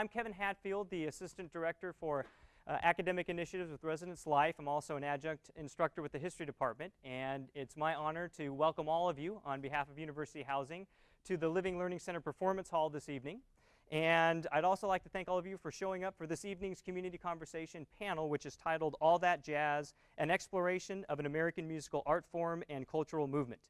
I'm Kevin Hatfield, the Assistant Director for Academic Initiatives with Residence Life. I'm also an adjunct instructor with the History Department, and it's my honor to welcome all of you on behalf of University Housing to the Living Learning Center Performance Hall this evening. And I'd also like to thank all of you for showing up for this evening's community conversation panel, which is titled All That Jazz, an Exploration of an American Musical Art Form and Cultural Movement.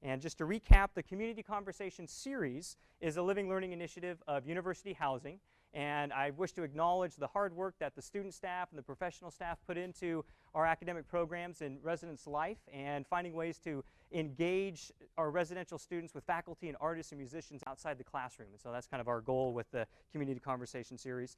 And just to recap, the Community Conversation Series is a living learning initiative of University Housing. And I wish to acknowledge the hard work that the student staff and the professional staff put into our academic programs in residence life and finding ways to engage our residential students with faculty and artists and musicians outside the classroom. And so that's kind of our goal with the Community Conversation Series.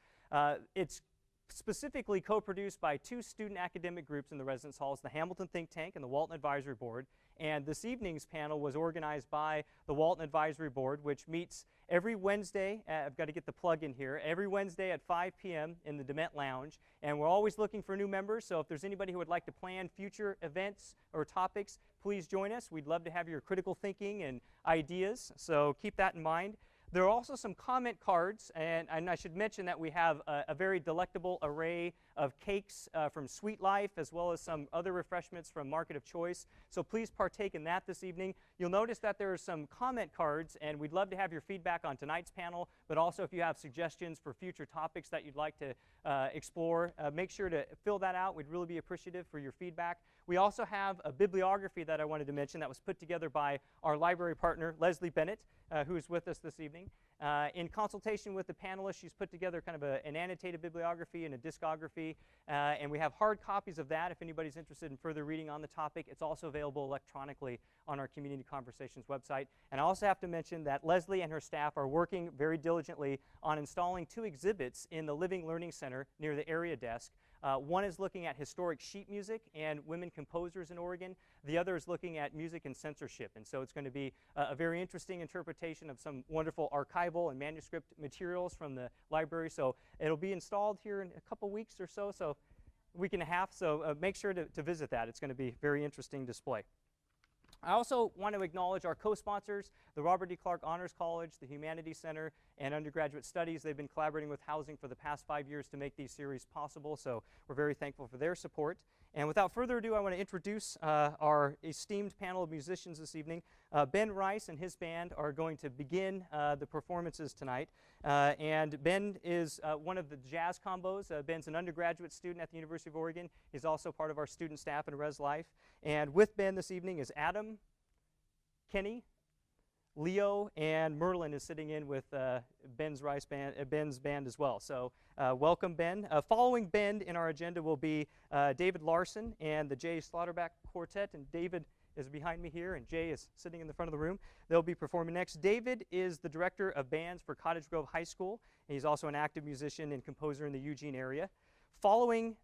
It's specifically co-produced by two student academic groups in the residence halls, the Hamilton Think Tank and the Walton Advisory Board. And this evening's panel was organized by the Walton Advisory Board, which meets every Wednesday. I've got to get the plug in here. Every Wednesday at 5 p.m. in the Dement Lounge. And we're always looking for new members, so if there's anybody who would like to plan future events or topics, please join us. We'd love to have your critical thinking and ideas, so keep that in mind. There are also some comment cards, and I should mention that we have a very delectable array of cakes from Sweet Life, as well as some other refreshments from Market of Choice. So please partake in that this evening. You'll notice that there are some comment cards, and we'd love to have your feedback on tonight's panel, but also if you have suggestions for future topics that you'd like to explore, make sure to fill that out. We'd really be appreciative for your feedback. We also have a bibliography that I wanted to mention that was put together by our library partner, Leslie Bennett, who is with us this evening. In consultation with the panelists, she's put together kind of an annotated bibliography and a discography, and we have hard copies of that if anybody's interested in further reading on the topic. It's also available electronically on our Community Conversations website. And I also have to mention that Leslie and her staff are working very diligently on installing two exhibits in the Living Learning Center near the area desk. One is looking at historic sheet music and women composers in Oregon. The other is looking at music and censorship. And so it's going to be a very interesting interpretation of some wonderful archival and manuscript materials from the library. So it'll be installed here in a couple weeks or so, a week and a half. So make sure to visit that. It's going to be a very interesting display. I also want to acknowledge our co-sponsors, the Robert D. Clark Honors College, the Humanities Center, and Undergraduate Studies. They've been collaborating with Housing for the past 5 years to make these series possible, so we're very thankful for their support. And without further ado, I want to introduce our esteemed panel of musicians this evening. Ben Rice and his band are going to begin the performances tonight. And Ben is one of the jazz combos. Ben's an undergraduate student at the University of Oregon. He's also part of our student staff in Res Life. And with Ben this evening is Adam, Kenny, Leo, and Merlin is sitting in with Ben's band as well. So welcome, Ben. Following Ben in our agenda will be David Larsen and the Jay Slaughterback Quartet. And David is behind me here, and Jay is sitting in the front of the room. They'll be performing next. David is the director of bands for Cottage Grove High School. And he's also an active musician and composer in the Eugene area. Following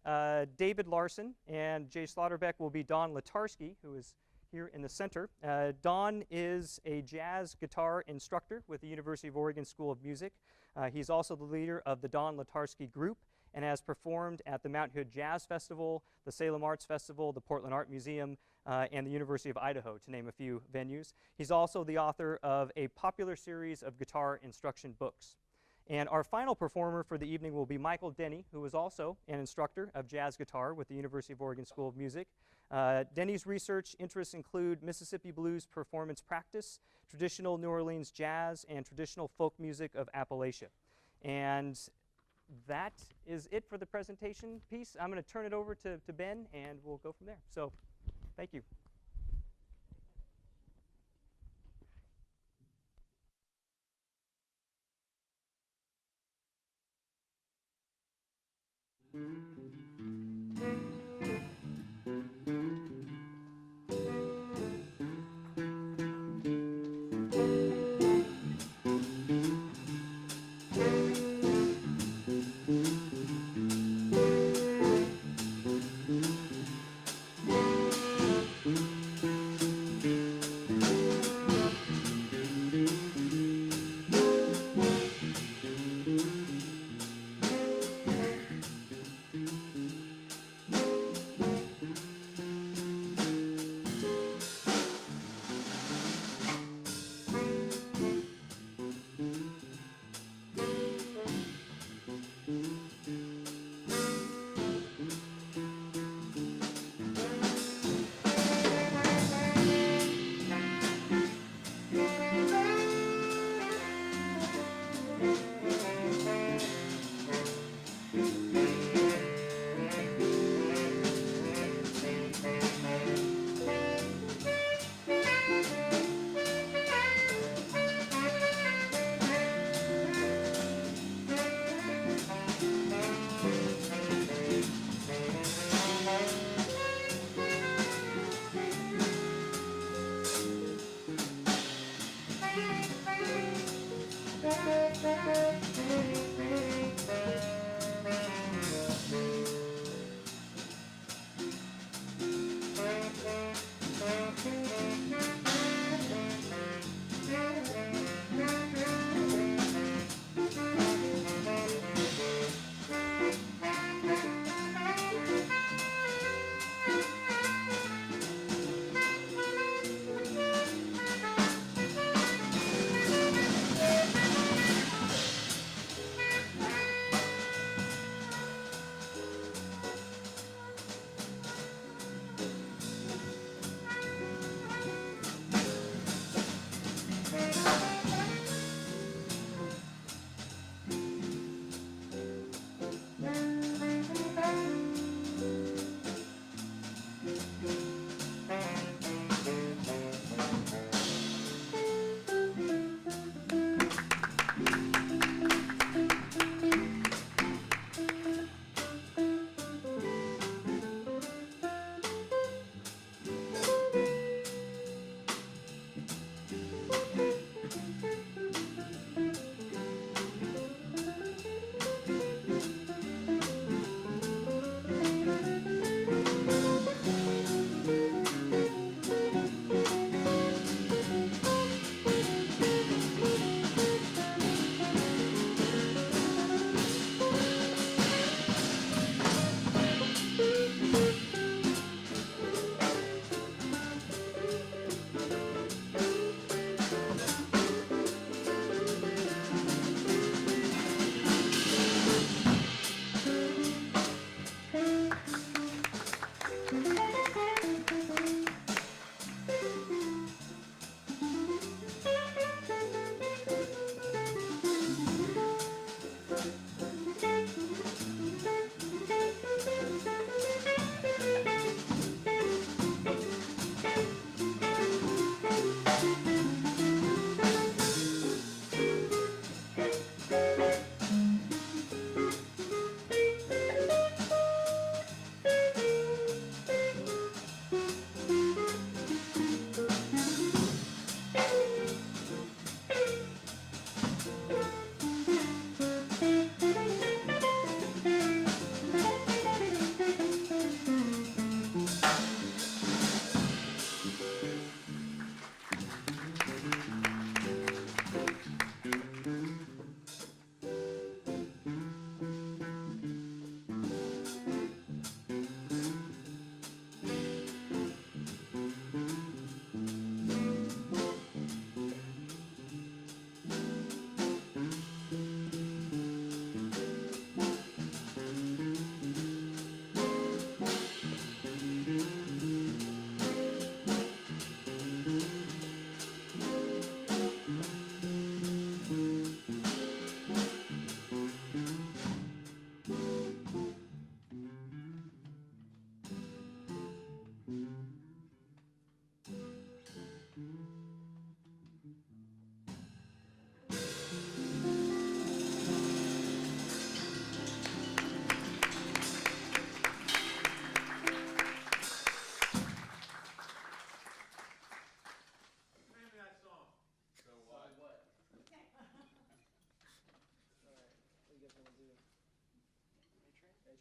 David Larsen and Jay Slaughterback will be Don Latarski, who is here in the center. Don is a jazz guitar instructor with the University of Oregon School of Music. He's also the leader of the Don Latarski Group and has performed at the Mount Hood Jazz Festival, the Salem Arts Festival, the Portland Art Museum, and the University of Idaho, to name a few venues. He's also the author of a popular series of guitar instruction books. And our final performer for the evening will be Michael Denny, who is also an instructor of jazz guitar with the University of Oregon School of Music. Denny's research interests include Mississippi blues performance practice, traditional New Orleans jazz, and traditional folk music of Appalachia. And that is it for the presentation piece. I'm going to turn it over to Ben, and we'll go from there. So thank you.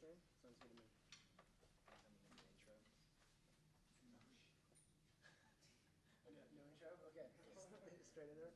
intro? Sounds good to me. Okay, no intro? Okay. Straight into it.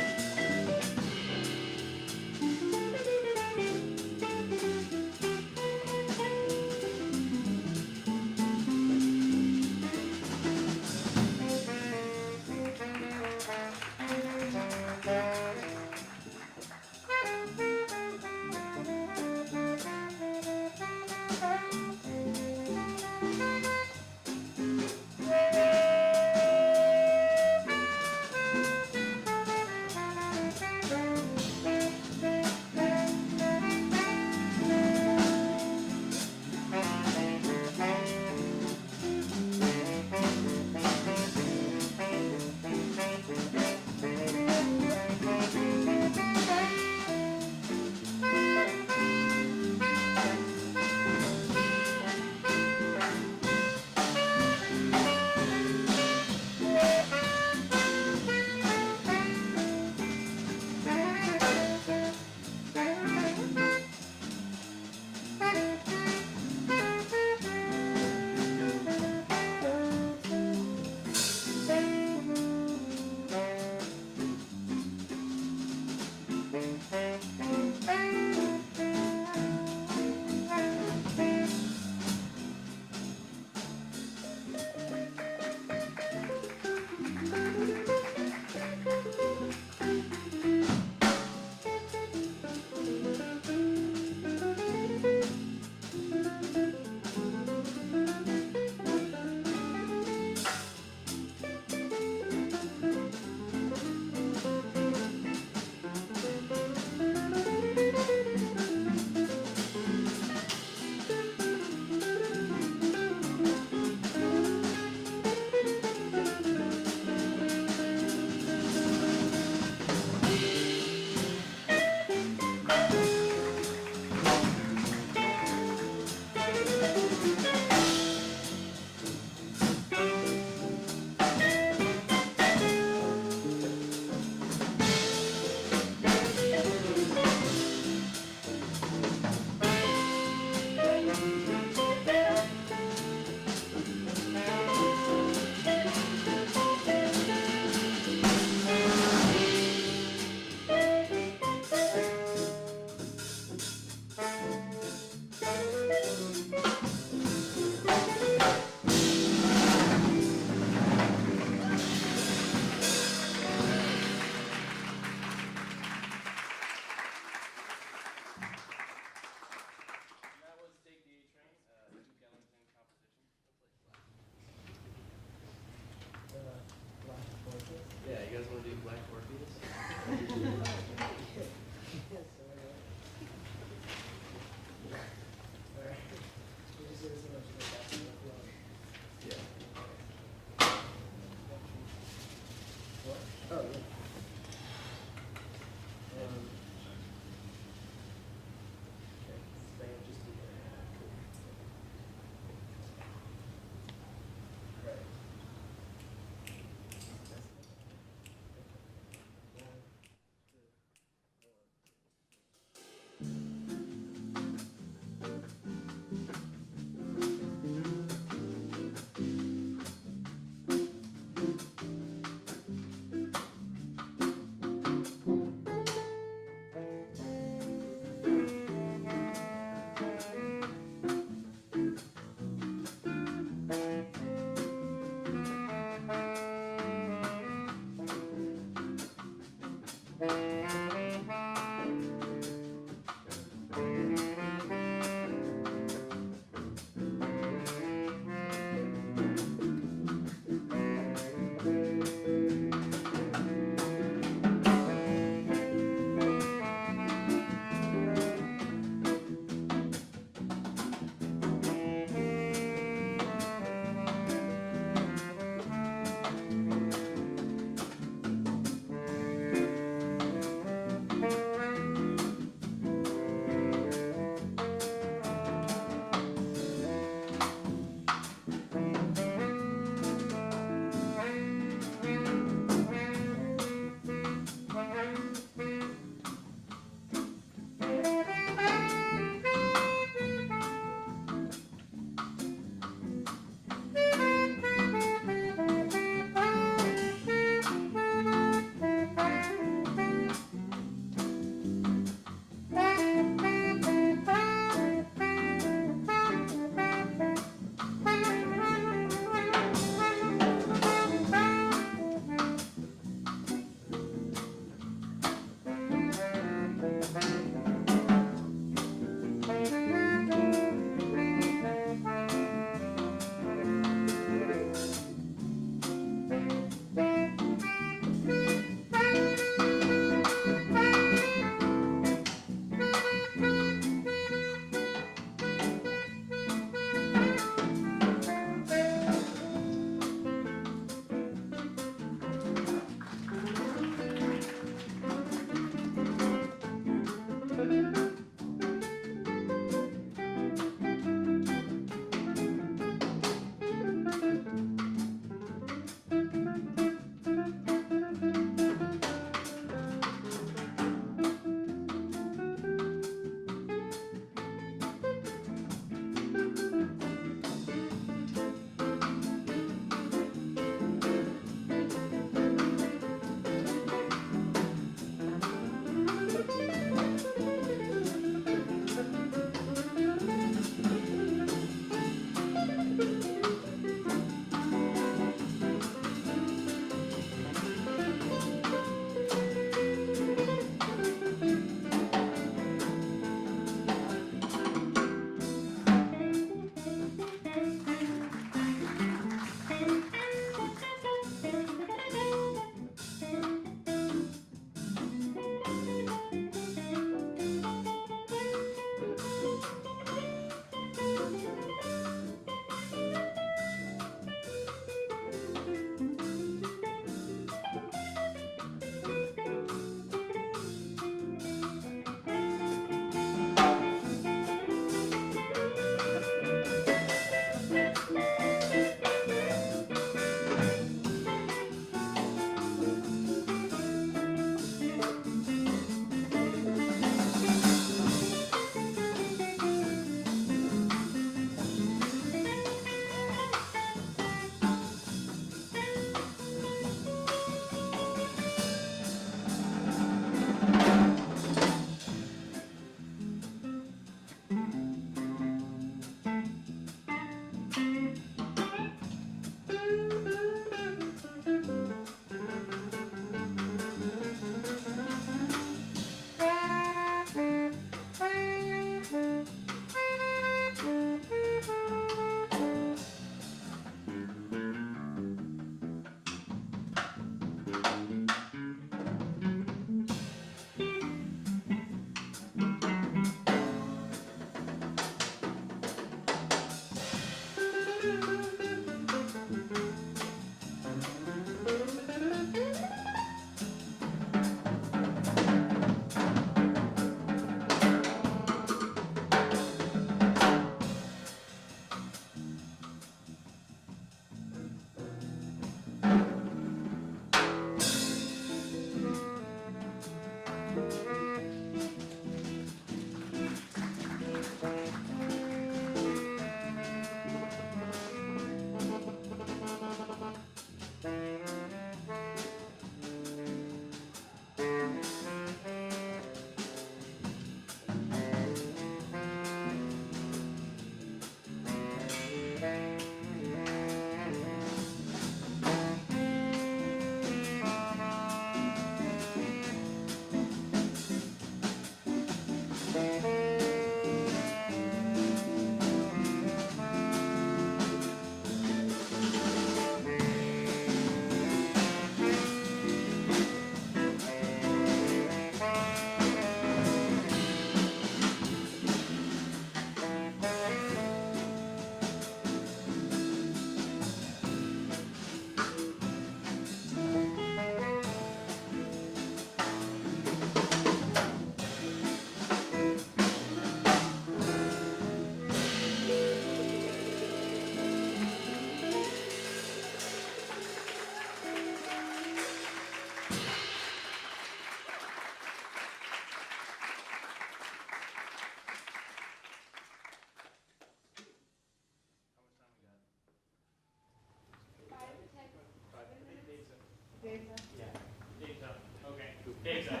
Caves up.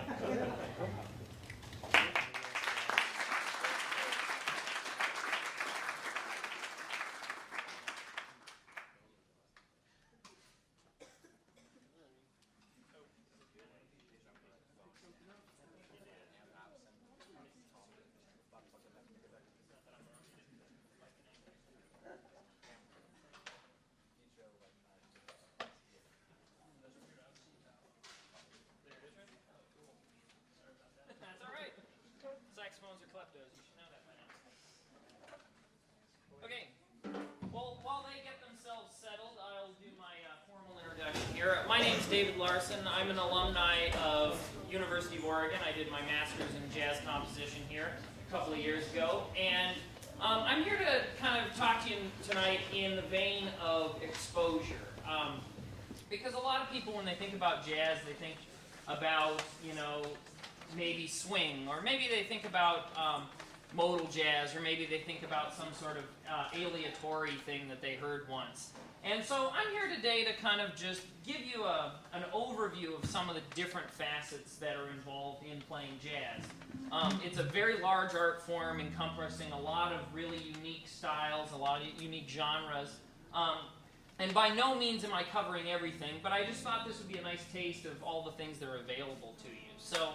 That's all right. Saxophones are kleptos. You should know that by now. Okay. Well, while they get themselves settled, I'll do my formal introduction here. My name's David Larsen. I'm an alumni of University of Oregon. I did my master's in jazz composition here a couple of years ago. And I'm here to kind of talk to you tonight in the vein of exposure. Because a lot of people, when they think about jazz, they think about, you know, maybe swing, or maybe they think about modal jazz, or maybe they think about some sort of aleatory thing that they heard once. And so I'm here today to kind of just give you an overview of some of the different facets that are involved in playing jazz. It's a very large art form encompassing a lot of really unique styles, a lot of unique genres. And by no means am I covering everything, but I just thought this would be a nice taste of all the things that are available to you. So,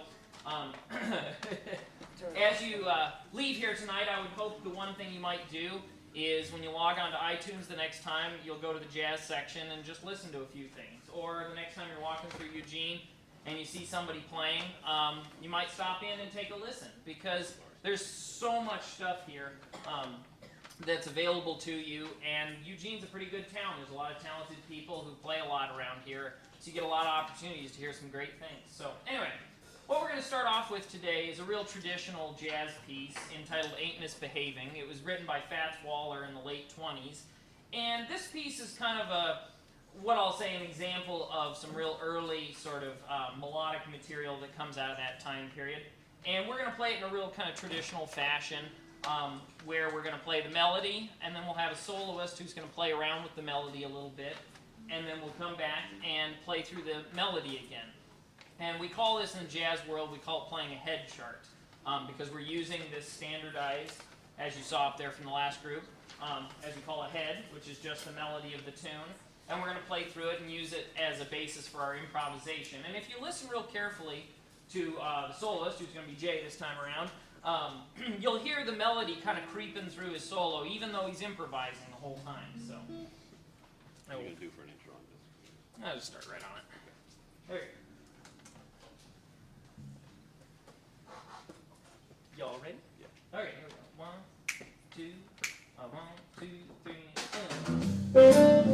as you leave here tonight, I would hope the one thing you might do is when you log on to iTunes the next time, you'll go to the jazz section and just listen to a few things. Or the next time you're walking through Eugene and you see somebody playing, you might stop in and take a listen, because there's so much stuff here that's available to you, and Eugene's a pretty good town. There's a lot of talented people who play a lot around here, so you get a lot of opportunities to hear some great things. So anyway, what we're going to start off with today is a real traditional jazz piece entitled Ain't Misbehaving. It was written by Fats Waller in the late 20s, and this piece is kind of what I'll say, an example of some real early sort of melodic material that comes out of that time period. And we're going to play it in a real kind of traditional fashion, where we're going to play the melody, and then we'll have a soloist who's going to play around with the melody a little bit, and then we'll come back and play through the melody again. And we call this, in the jazz world, we call it playing a head chart, because we're using this standardized, as you saw up there from the last group, as we call a head, which is just the melody of the tune, and we're going to play through it and use it as a basis for our improvisation. And if you listen real carefully to the soloist, who's going to be Jay this time around, you'll hear the melody kind of creeping through his solo, even though he's improvising the whole time. So, what are you going to do for an intro on this? I'll just start right on it. There you go. Y'all ready? Yeah. Okay, here we go. 1, 2, 1, 2, 3, and...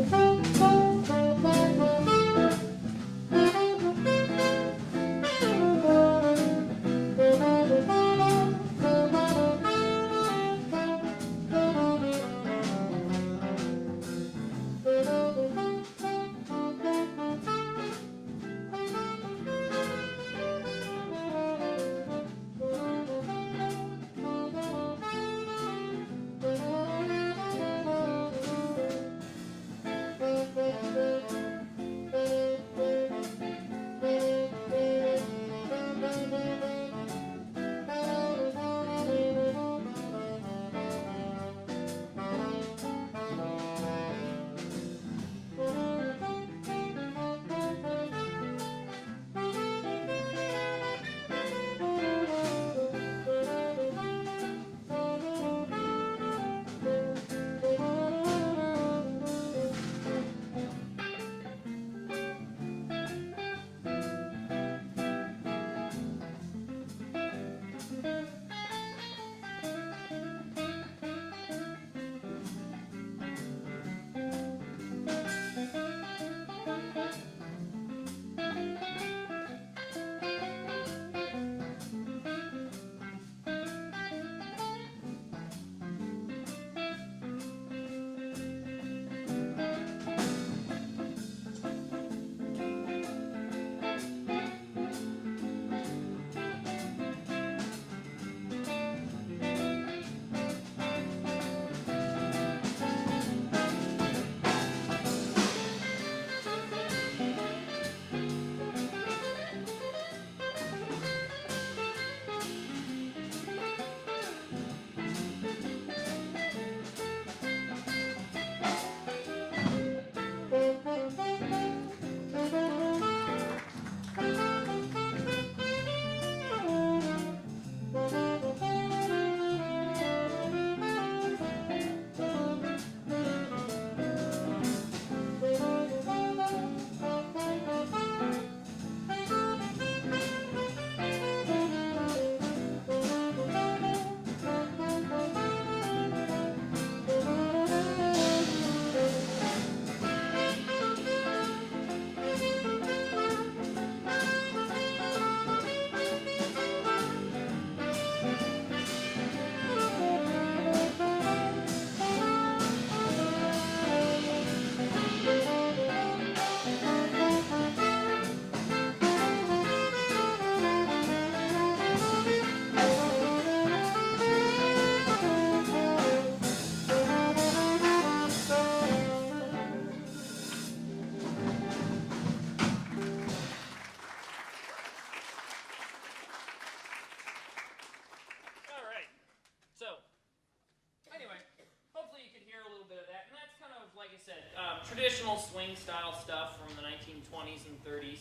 I said, traditional swing style stuff from the 1920s and 30s.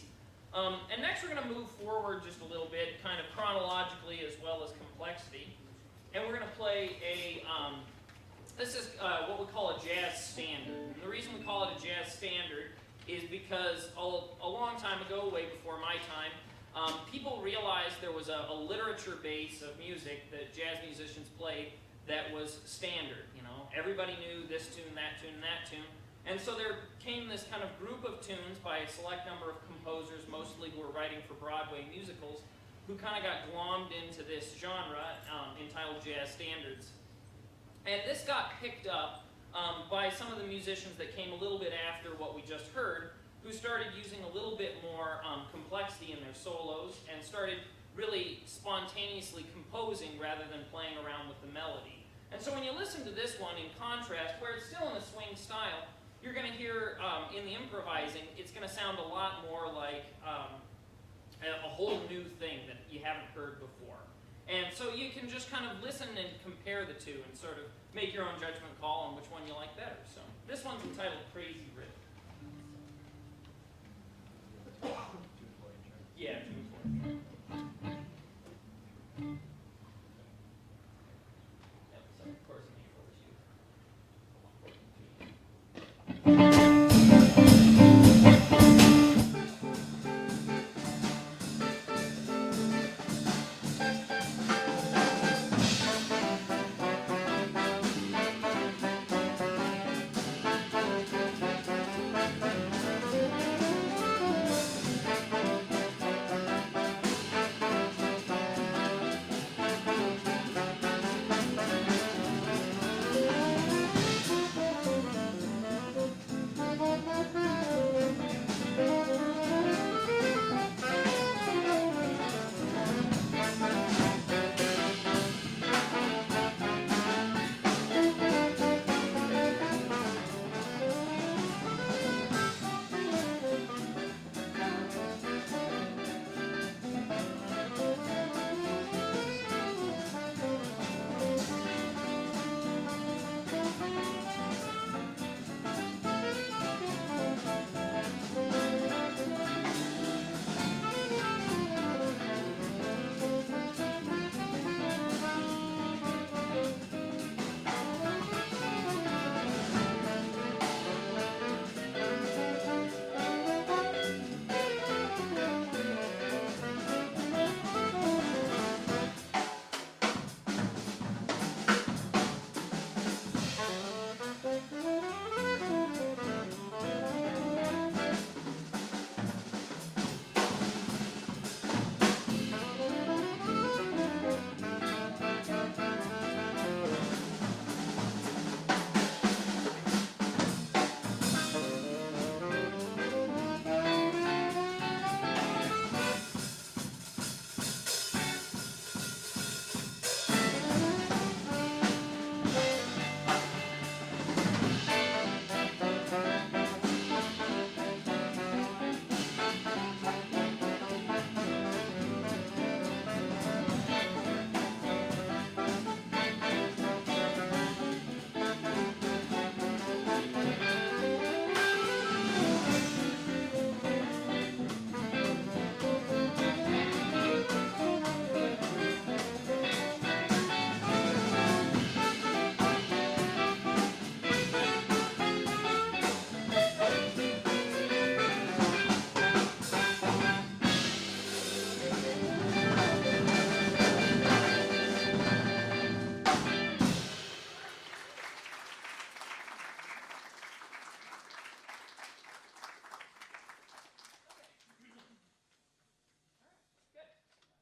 And next we're going to move forward just a little bit, kind of chronologically as well as complexity. And we're going to play a, this is what we call a jazz standard. And the reason we call it a jazz standard is because a long time ago, way before my time, people realized there was a literature base of music that jazz musicians played that was standard. You know, everybody knew this tune, that tune, and that tune. And so there came this kind of group of tunes by a select number of composers, mostly who were writing for Broadway musicals, who kind of got glommed into this genre entitled jazz standards. And this got picked up by some of the musicians that came a little bit after what we just heard, who started using a little bit more complexity in their solos and started really spontaneously composing rather than playing around with the melody. And so when you listen to this one, in contrast, where it's still in a swing style, you're going to hear in the improvising, it's going to sound a lot more like a whole new thing that you haven't heard before. And so you can just kind of listen and compare the two and sort of make your own judgment call on which one you like better. So this one's entitled Crazy Rhythm. Yeah, 2/4. Yep, so of course in A4 is you.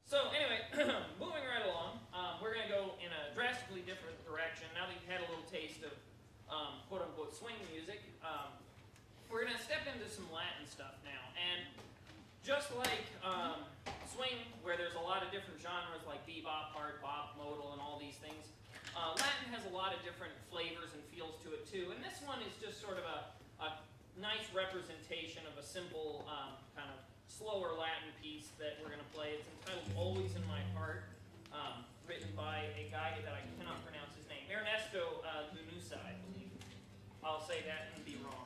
So anyway, moving right along, we're going to go in a drastically different direction. Now that you've had a little taste of quote-unquote swing music, we're going to step into some Latin stuff now. And just like swing, where there's a lot of different genres like bebop, hard bop, modal, and all these things, Latin has a lot of different flavors and feels to it too. And this one is just sort of a nice representation of a simple kind of slower Latin piece that we're going to play. It's entitled Always in My Heart, written by a guy that I cannot pronounce his name, Ernesto Lanusa, I believe. I'll say that and be wrong.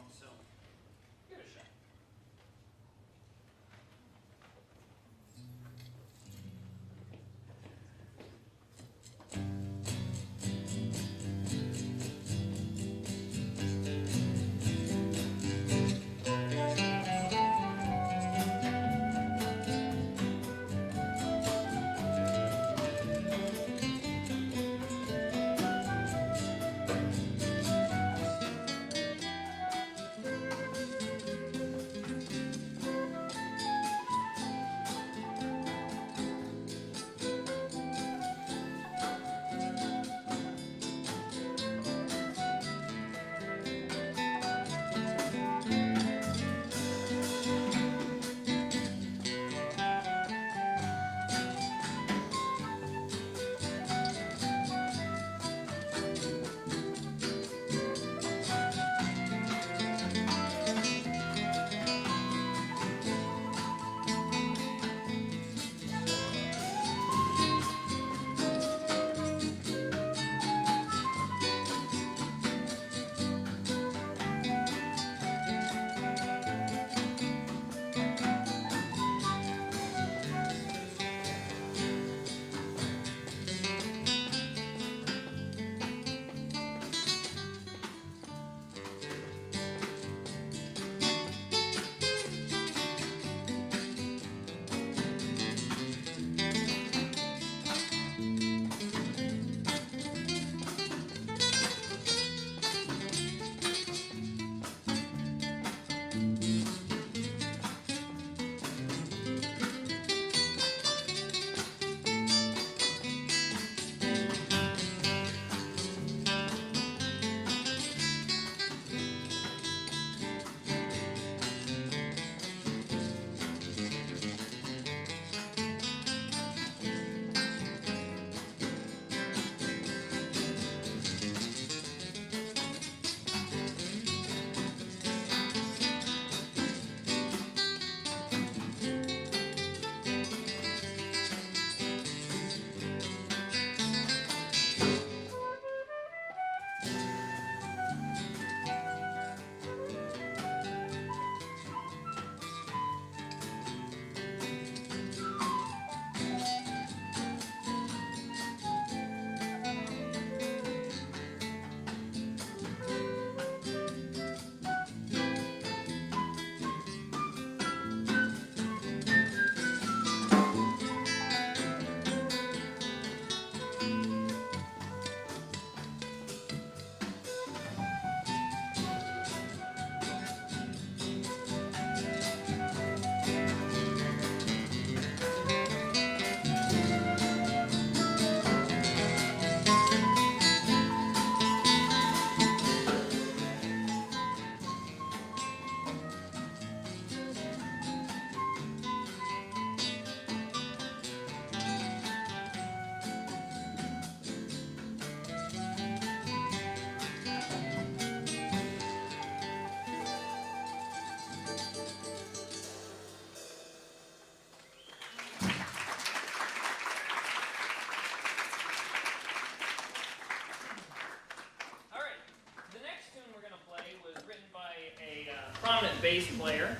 prominent bass player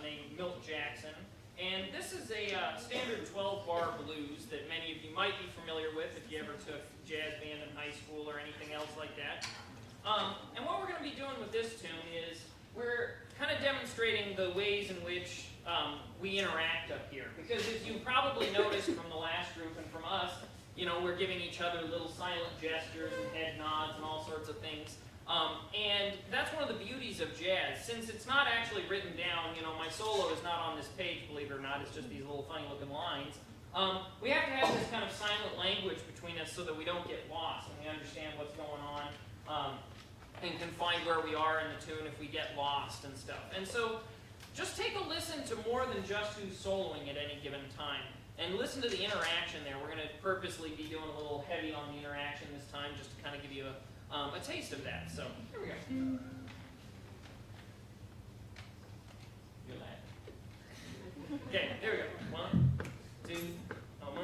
named Milt Jackson. And this is a standard 12-bar blues that many of you might be familiar with if you ever took jazz band in high school or anything else like that. And what we're going to be doing with this tune is we're kind of demonstrating the ways in which we interact up here. Because as you probably noticed from the last group and from us, you know, we're giving each other little silent gestures and head nods and all sorts of things. And that's one of the beauties of jazz. Since it's not actually written down, you know, my solo is not on this page, believe it or not, it's just these little funny looking lines. We have to have this kind of silent language between us so that we don't get lost and we understand what's going on and can find where we are in the tune if we get lost and stuff. And so just take a listen to more than just who's soloing at any given time. And listen to the interaction there. We're going to purposely be doing a little heavy on the interaction this time just to kind of give you a taste of that. So, here we go. Feel that? Okay, here we go. 1, 2, 1.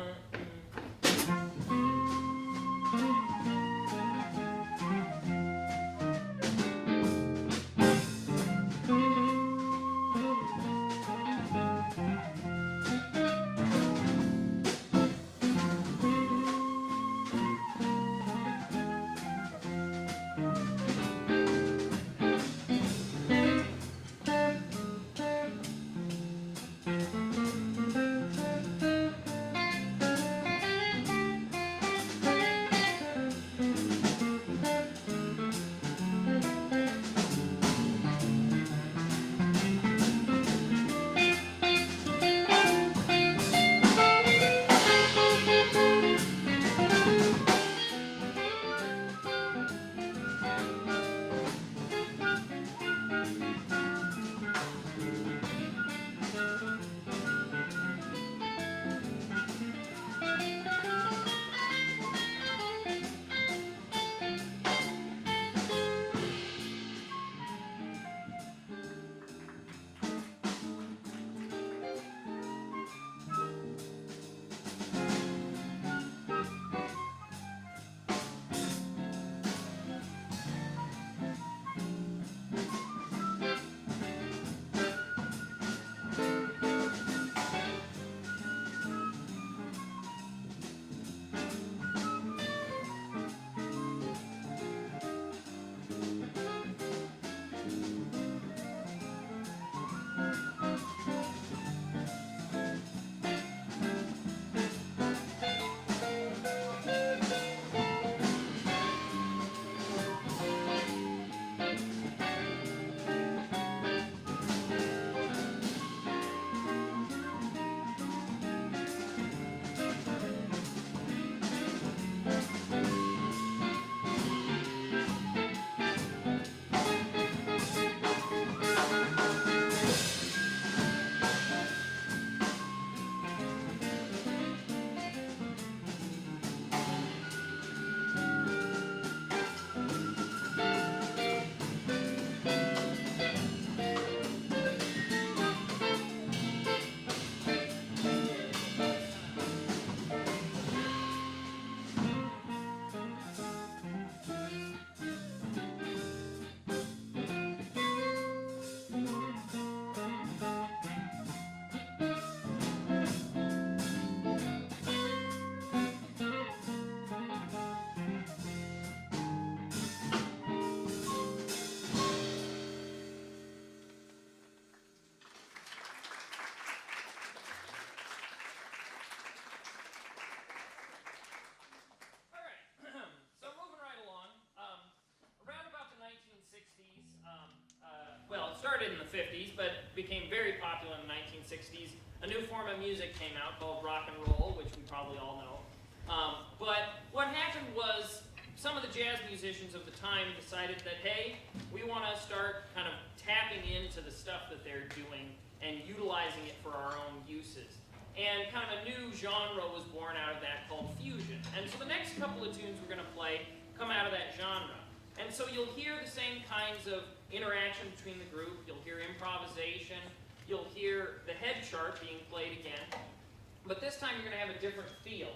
Started in the 50s, but became very popular in the 1960s. A new form of music came out called rock and roll, which we probably all know. But what happened was some of the jazz musicians of the time decided that, hey, we want to start kind of tapping into the stuff that they're doing and utilizing it for our own uses. And kind of a new genre was born out of that called fusion. And so the next couple of tunes we're going to play come out of that genre. And so you'll hear the same kinds of interaction between the group. You'll hear improvisation. You'll hear the head chart being played again. But this time you're going to have a different feel.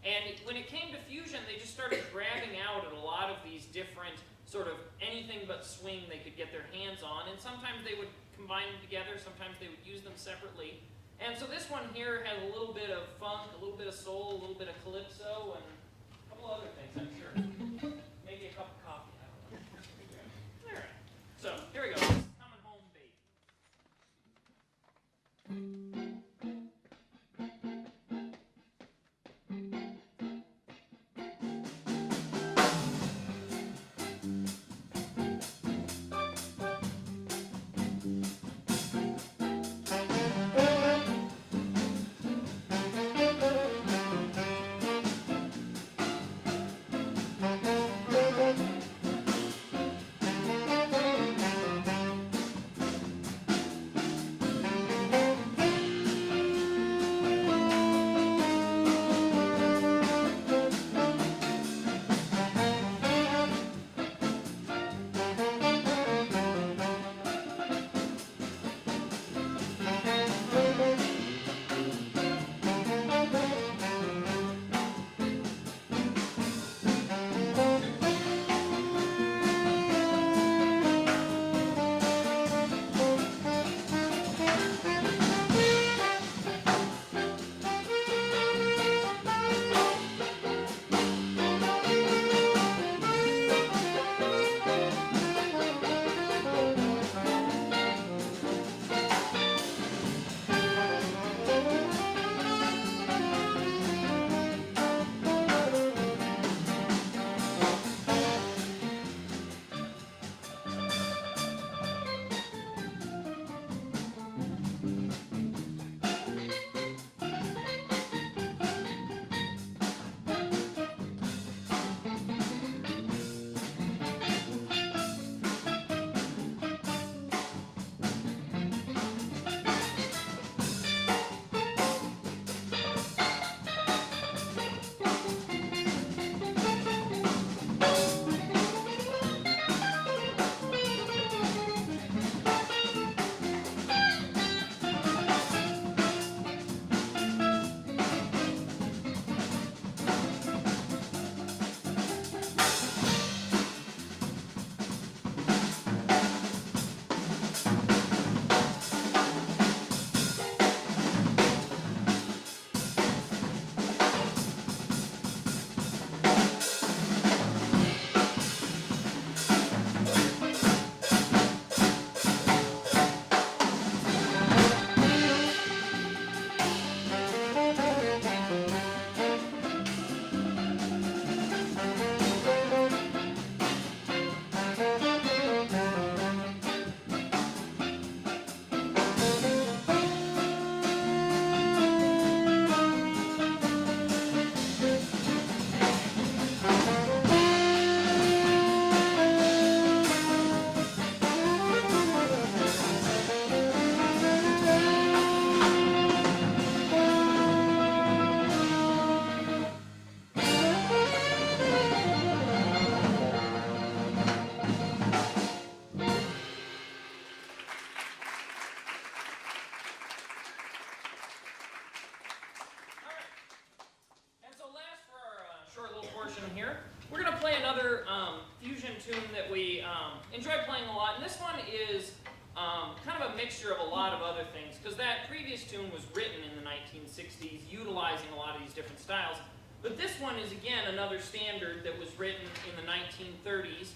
And when it came to fusion, they just started grabbing out at a lot of these different sort of anything but swing they could get their hands on. And sometimes they would combine them together, sometimes they would use them separately. And so this one here has a little bit of funk, a little bit of soul, a little bit of calypso, and a couple other things, I'm sure. Maybe a cup of coffee, I don't know. All right, so here we go. Coming home, baby. Here. We're going to play another fusion tune that we enjoy playing a lot, and this one is kind of a mixture of a lot of other things, because that previous tune was written in the 1960s, utilizing a lot of these different styles, but this one is, again, another standard that was written in the 1930s.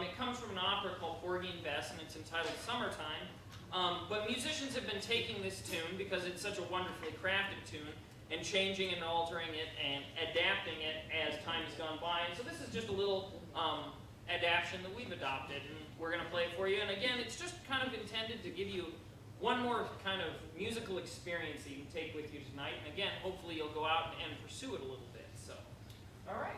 It comes from an opera called Porgy and Bess, and it's entitled Summertime, but musicians have been taking this tune, because it's such a wonderfully crafted tune, and changing and altering it and adapting it as time has gone by. And so this is just a little adaptation that we've adopted, and we're going to play it for you. And again, it's just kind of intended to give you one more kind of musical experience that you can take with you tonight. And again, hopefully you'll go out and pursue it a little bit. So, all right.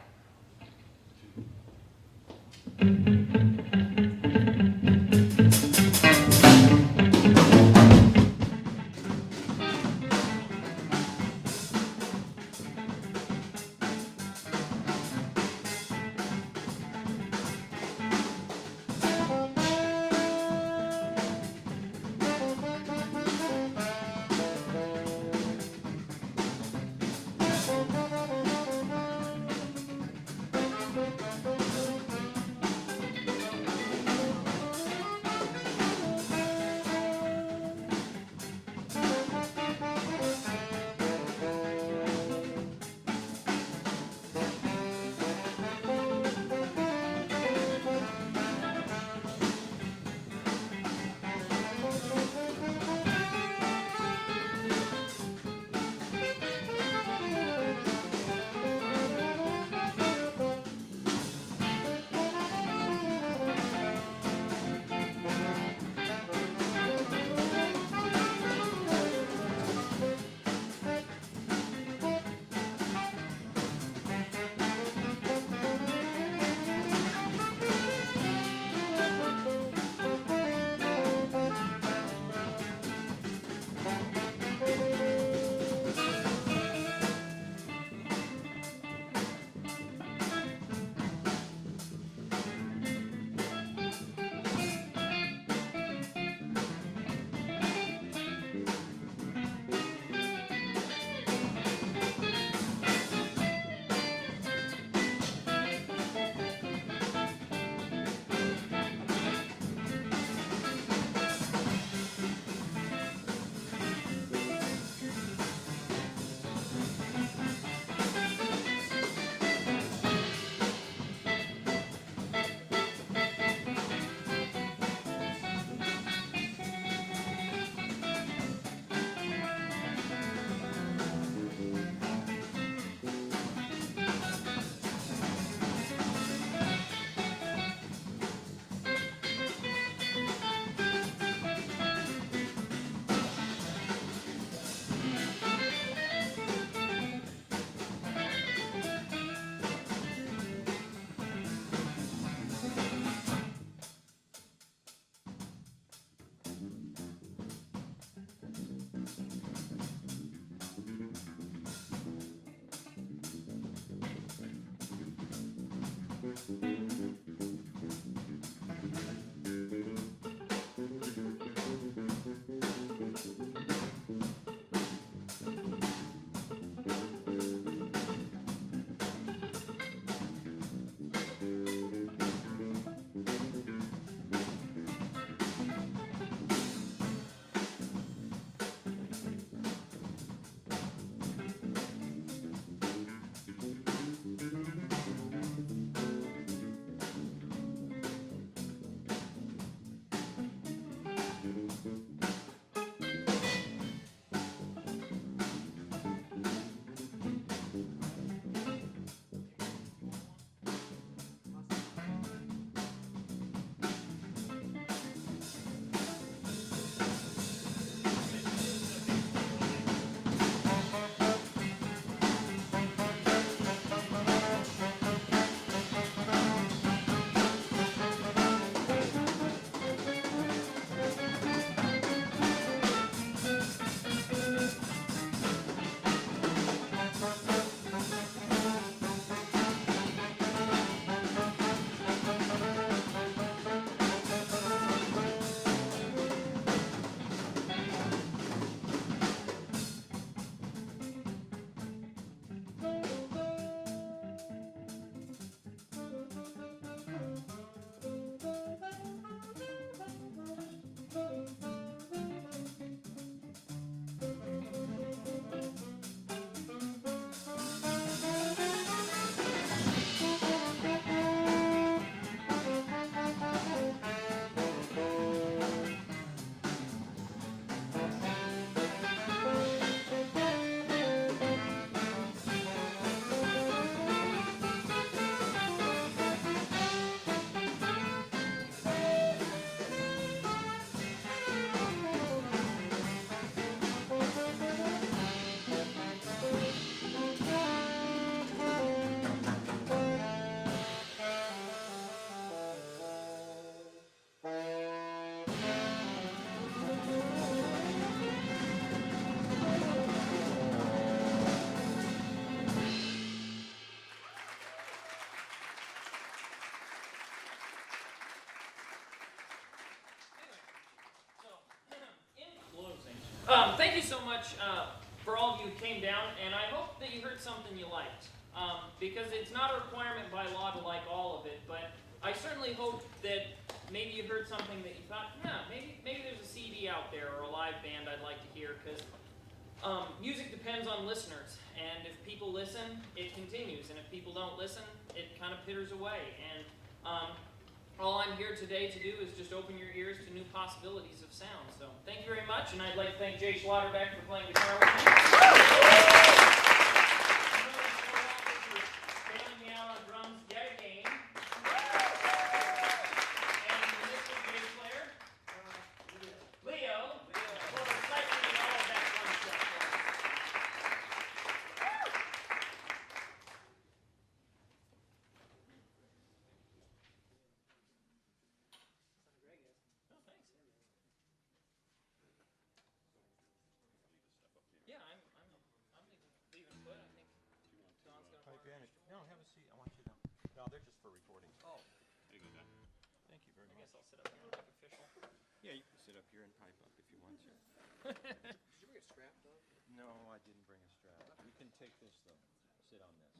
Thank you so much for all of you who came down, and I hope that you heard something you liked. Because it's not a requirement by law to like all of it, but I certainly hope that maybe you heard something that you thought, maybe there's a CD out there or a live band I'd like to hear, because music depends on listeners, and if people listen, it continues, and if people don't listen, it kind of pitters away. And all I'm here today to do is just open your ears to new possibilities of sound. So thank you very much, and I'd like to thank Jay Schlotterbeck for playing guitar with me. Bailing me out on drums yet again. And the initial bass player, Leo, for recycling all of that fun stuff for us. Oh, thanks. Yeah, I'm leaving put. I think Don's gonna Pipe in. No, have a seat. I want you to. No, they're just for recording. Oh, There you go, Dan. Thank you very I much. guess I'll sit up here and look official. Yeah, you can sit up here and pipe up if you want to. Did you bring a strap, Doug? No, I didn't bring a strap. You can take this though. Sit on this.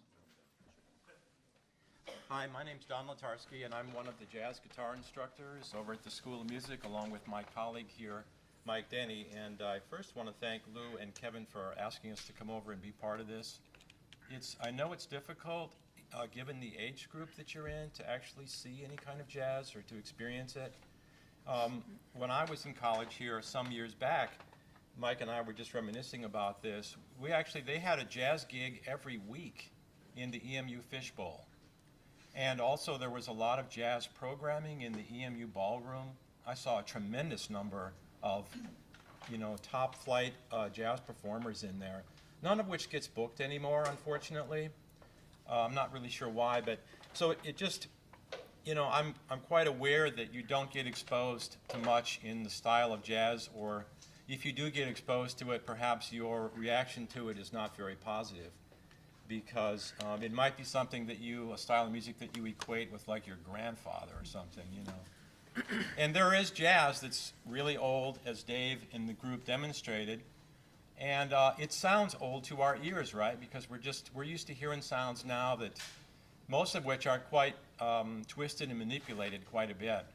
Hi, my name's Don Latarski, and I'm one of the jazz guitar instructors over at the School of Music, along with my colleague here, Mike Denny. And I first want to thank Lou and Kevin for asking us to come over and be part of this. I know it's difficult, given the age group that you're in, to actually see any kind of jazz or to experience it. When I was in college here some years back, Mike and I were just reminiscing about this. They had a jazz gig every week in the EMU Fishbowl. And also there was a lot of jazz programming in the EMU ballroom. I saw a tremendous number of, top flight jazz performers in there, none of which gets booked anymore, unfortunately. I'm not really sure why, but so it just, I'm quite aware that you don't get exposed to much in the style of jazz, or if you do get exposed to it, perhaps your reaction to it is not very positive. because it might be something that a style of music that you equate with like your grandfather or something, you know. And there is jazz that's really old, as Dave and the group demonstrated, and it sounds old to our ears, right? Because we're used to hearing sounds now that most of which are quite twisted and manipulated quite a bit.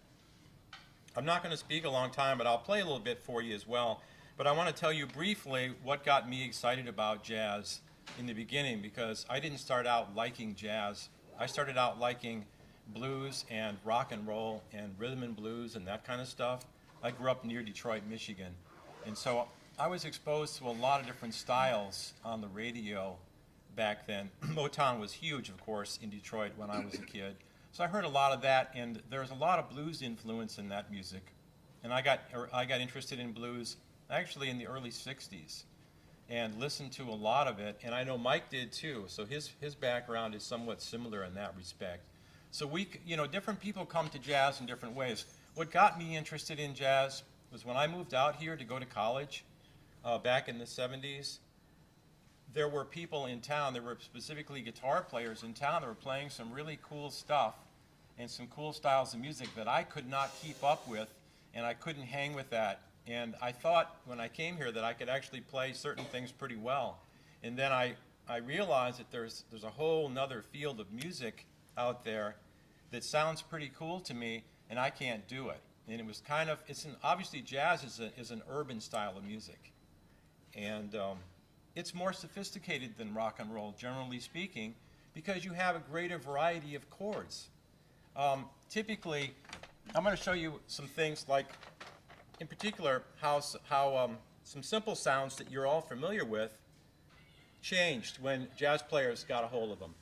I'm not going to speak a long time, but I'll play a little bit for you as well. But I want to tell you briefly what got me excited about jazz in the beginning, because I didn't start out liking jazz. I started out liking blues and rock and roll and rhythm and blues and that kind of stuff. I grew up near Detroit, Michigan. And so I was exposed to a lot of different styles on the radio back then. Motown was huge, of course, in Detroit when I was a kid. So I heard a lot of that, and there's a lot of blues influence in that music. And I got interested in blues actually in the early 60s and listened to a lot of it, and I know Mike did too, so his background is somewhat similar in that respect. So different people come to jazz in different ways. What got me interested in jazz was when I moved out here to go to college back in the 70s. There were people in town, there were specifically guitar players in town that were playing some really cool stuff and some cool styles of music that I could not keep up with, and I couldn't hang with that. And I thought when I came here that I could actually play certain things pretty well. And then I realized that there's a whole nother field of music out there that sounds pretty cool to me, and I can't do it. And it was obviously jazz is an urban style of music. And it's more sophisticated than rock and roll, generally speaking, because you have a greater variety of chords. Typically, I'm going to show you some things like, in particular, how some simple sounds that you're all familiar with changed when jazz players got a hold of them.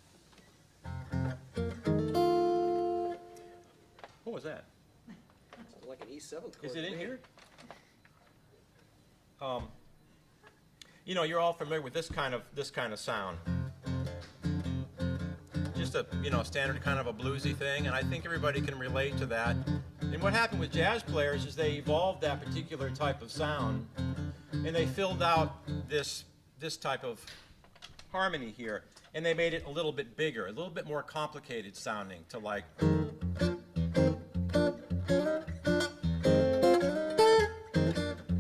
What was that? Sounds like an E7 chord. Is it in here? You're all familiar with this kind of sound. Just a standard kind of a bluesy thing, and I think everybody can relate to that. And what happened with jazz players is they evolved that particular type of sound, and they filled out this type of harmony here, and they made it a little bit bigger, a little bit more complicated sounding to like.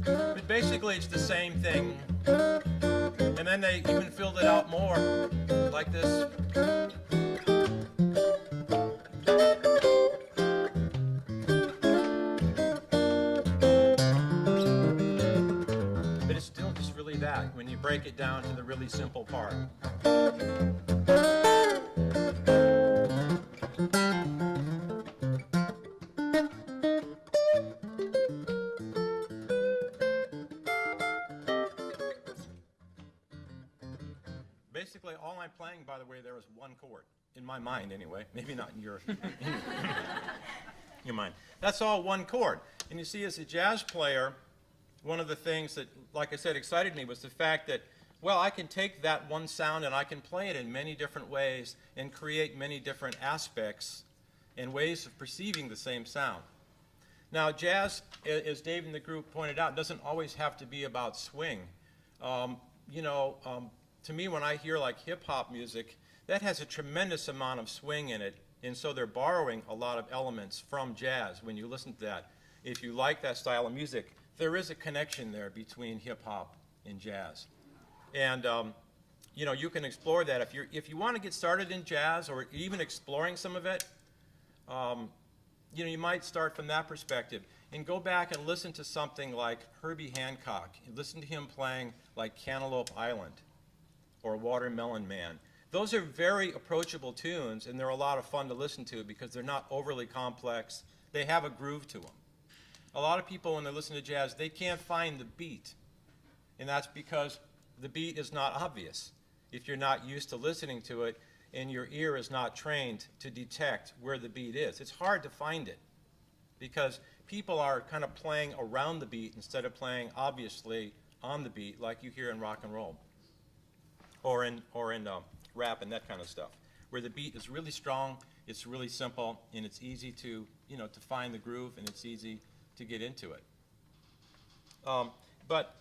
But basically it's the same thing. And then they even filled it out more like this. But it's still just really that when you break it down to the really simple part. Basically, all I'm playing, by the way, there is one chord. In my mind, anyway. Maybe not in your mind. That's all one chord. And you see, as a jazz player, one of the things that, like I said, excited me was the fact that, well, I can take that one sound and I can play it in many different ways and create many different aspects and ways of perceiving the same sound. Now, jazz, as Dave and the group pointed out, doesn't always have to be about swing. To me, when I hear like hip-hop music, that has a tremendous amount of swing in it, and so they're borrowing a lot of elements from jazz when you listen to that. If you like that style of music, there is a connection there between hip-hop and jazz. And, you can explore that. If you want to get started in jazz or even exploring some of it, you might start from that perspective and go back and listen to something like Herbie Hancock. Listen to him playing like Cantaloupe Island or Watermelon Man. Those are very approachable tunes, and they're a lot of fun to listen to because they're not overly complex. They have a groove to them. A lot of people, when they listen to jazz, they can't find the beat, and that's because the beat is not obvious if you're not used to listening to it and your ear is not trained to detect where the beat is. It's hard to find it because people are kind of playing around the beat instead of playing obviously on the beat like you hear in rock and roll. Or in rap and that kind of stuff, where the beat is really strong, it's really simple, and it's easy to find the groove, and it's easy to get into it. But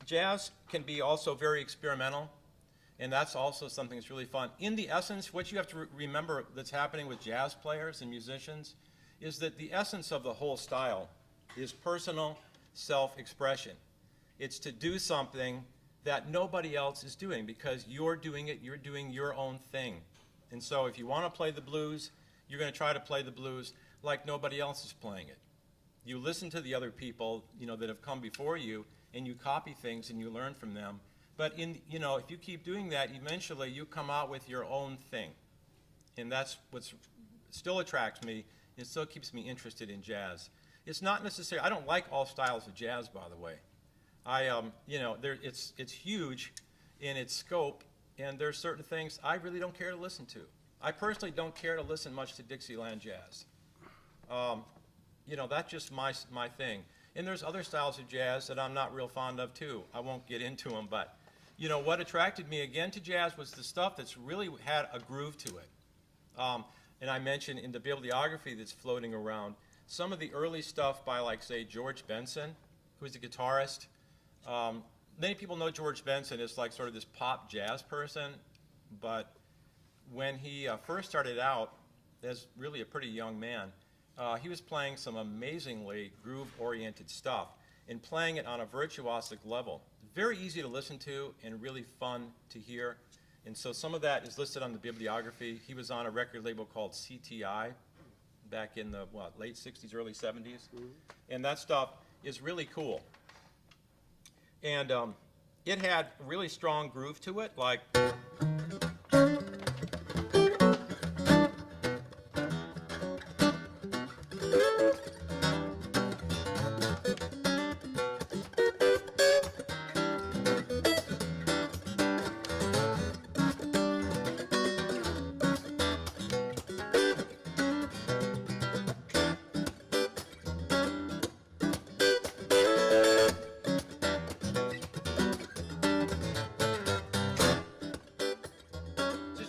jazz can be also very experimental. And that's also something that's really fun. In the essence, what you have to remember that's happening with jazz players and musicians is that the essence of the whole style is personal self-expression. It's to do something that nobody else is doing because you're doing it, you're doing your own thing. And so if you want to play the blues, you're going to try to play the blues like nobody else is playing it. You listen to the other people, that have come before you, and you copy things and you learn from them. But if you keep doing that, eventually you come out with your own thing. And that's what still attracts me. It still keeps me interested in jazz. It's not necessarily, I don't like all styles of jazz, by the way. It's huge in its scope, and there's certain things I really don't care to listen to. I personally don't care to listen much to Dixieland jazz. That's just my thing. And there's other styles of jazz that I'm not real fond of too. I won't get into them, but what attracted me again to jazz was the stuff that's really had a groove to it. And I mentioned in the bibliography that's floating around, some of the early stuff by, like, say, George Benson, who's a guitarist. Many people know George Benson as like sort of this pop jazz person, but when he first started out as really a pretty young man, he was playing some amazingly groove-oriented stuff and playing it on a virtuosic level. Very easy to listen to and really fun to hear. And so some of that is listed on the bibliography. He was on a record label called CTI back in the late 60s, early 70s. And that stuff is really cool. And it had a really strong groove to it, like...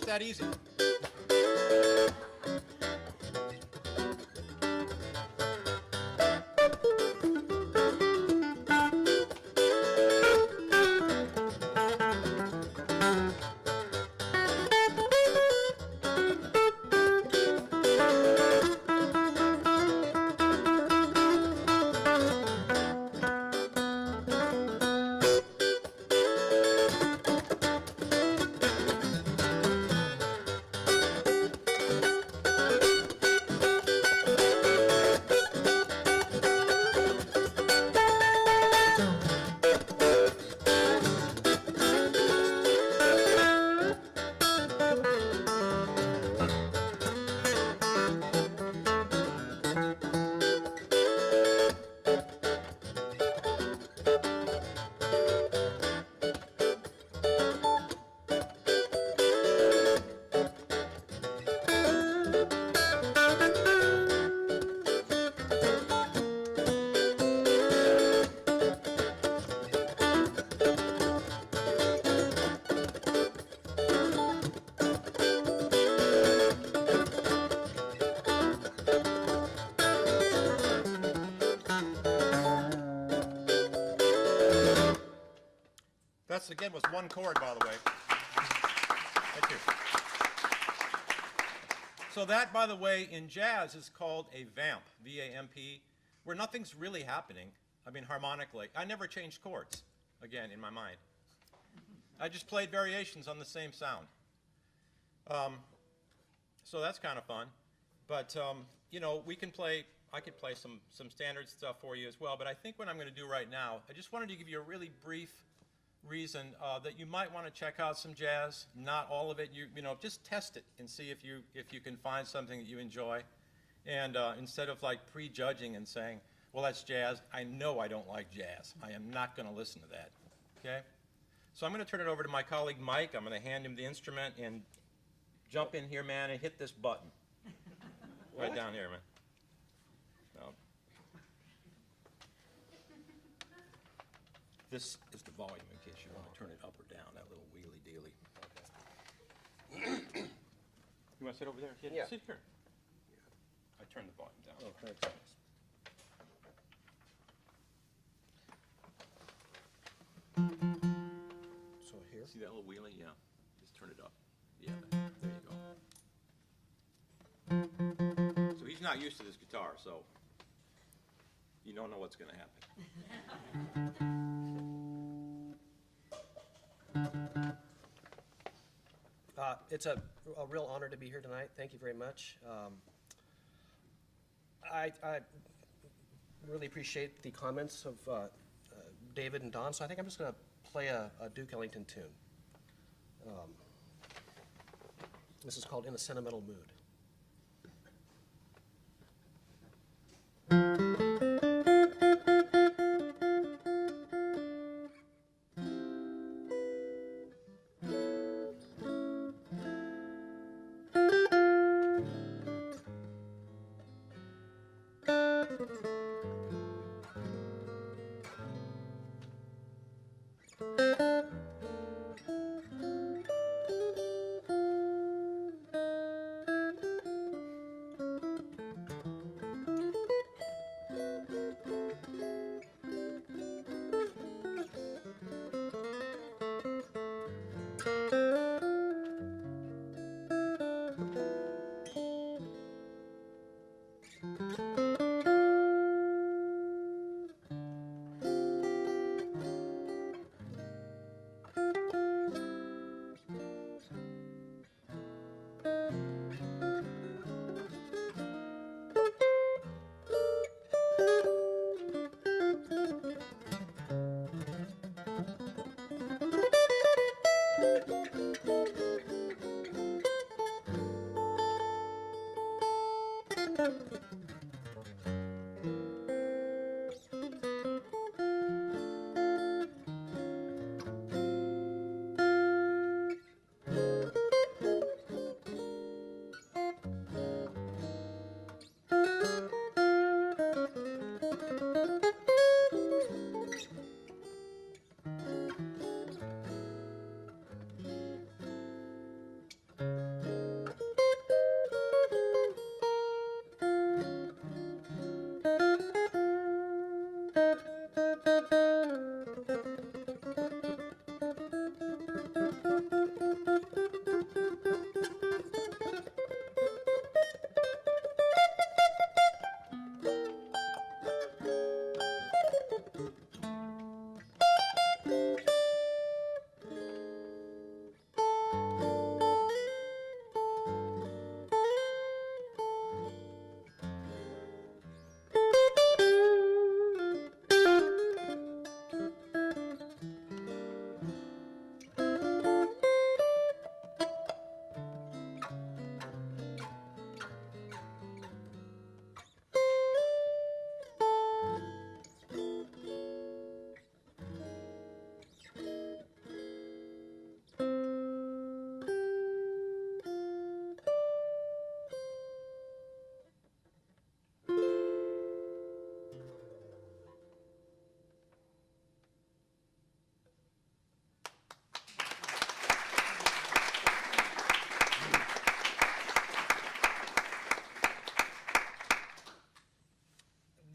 that easy. That's, again, was one chord, by the way. Thank you. So that, by the way, in jazz is called a vamp, V-A-M-P, where nothing's really happening, I mean, harmonically. I never changed chords, again, in my mind. I just played variations on the same sound. So that's kind of fun. But, you know, I could play some standard stuff for you as well, but I think what I'm going to do right now, I just wanted to give you a really brief reason that you might want to check out some jazz. Not all of it. You know, just test it and see if you can find something that you enjoy. And instead of like prejudging and saying, well, that's jazz, I know I don't like jazz. I am not going to listen to that. Okay? So I'm going to turn it over to my colleague Mike. I'm going to hand him the instrument and jump in here, man, and hit this button. Right down here, man. No. This is the volume in case you want to turn it up or down, that little wheelie dealy. You want to sit over there? Yeah. Sit here. I turned the volume down. Oh, thanks. So here? See that little wheelie? Yeah. turn it up. Yeah, there you go. So he's not used to this guitar, so you don't know what's going to happen. It's a real honor to be here tonight. Thank you very much. I really appreciate the comments of David and Don, so I think I'm just going to play a Duke Ellington tune. This is called In a Sentimental Mood.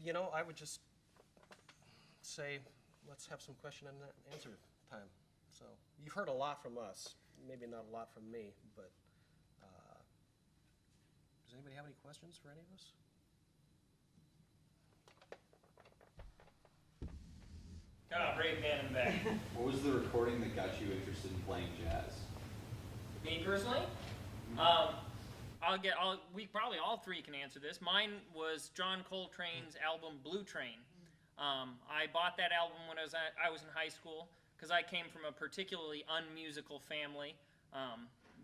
You know, I would just say, let's have some question and answer time. So you've heard a lot from us, maybe not a lot from me, but does anybody have any questions for any of us? Ah, brave man in the back. What was the recording that got you interested in playing jazz? Me personally? We probably all three can answer this. Mine was John Coltrane's album Blue Train. I bought that album when I was in high school because I came from a particularly unmusical family.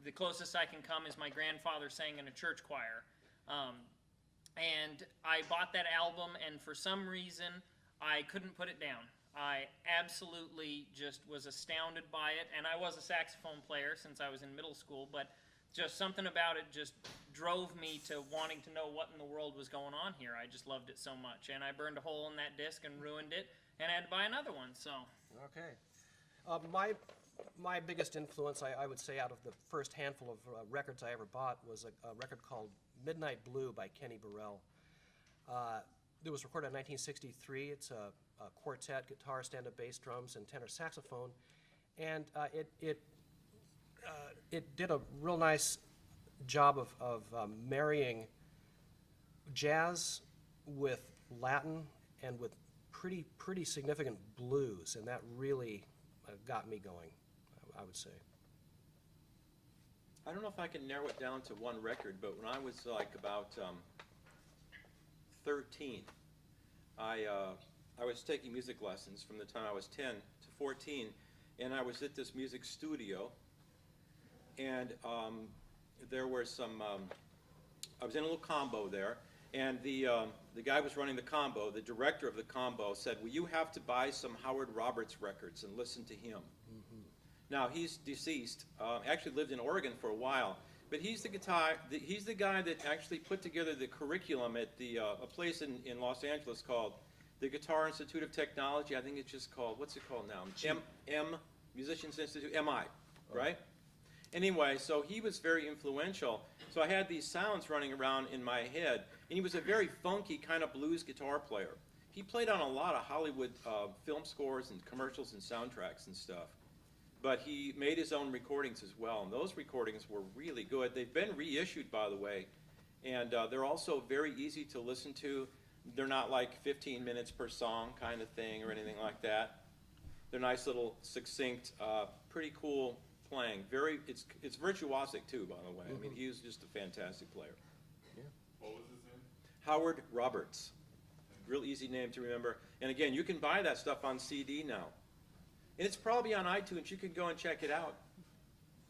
The closest I can come is my grandfather sang in a church choir. And I bought that album, and for some reason, I couldn't put it down. I absolutely just was astounded by it, and I was a saxophone player since I was in middle school, but just something about it just drove me to wanting to know what in the world was going on here. I just loved it so much, and I burned a hole in that disc and ruined it, and I had to buy another one, so. Okay. My biggest influence, I would say, out of the first handful of records I ever bought was a record called Midnight Blue by Kenny Burrell. It was recorded in 1963. It's a quartet, guitar, stand-up bass, drums, and tenor saxophone. And it it did a real nice job of marrying jazz with Latin and with pretty significant blues, and that really got me going, I would say. I don't know if I can narrow it down to one record, but when I was like about 13, I was taking music lessons from the time I was 10 to 14, and I was at this music studio, and there were some, I was in a little combo there, and the guy was running the combo, the director of the combo said, well, you have to buy some Howard Roberts records and listen to him. Mm-hmm. Now, he's deceased, actually lived in Oregon for a while, but he's the guy that actually put together the curriculum at a place in Los Angeles called the Guitar Institute of Technology. I think it's just called, what's it called now? Musicians Institute, MI, right? Anyway, so he was very influential. So I had these sounds running around in my head, and he was a very funky kind of blues guitar player. He played on a lot of Hollywood film scores and commercials and soundtracks and stuff. But he made his own recordings as well, and those recordings were really good. They've been reissued, by the way, and they're also very easy to listen to. They're not like 15 minutes per song kind of thing or anything like that. They're nice little succinct, pretty cool playing. It's virtuosic too, by the way. Mm-hmm. I mean, he was just a fantastic player. Yeah. What was his name? Howard Roberts. Real easy name to remember. And again, you can buy that stuff on CD now. And it's probably on iTunes. You can go and check it out.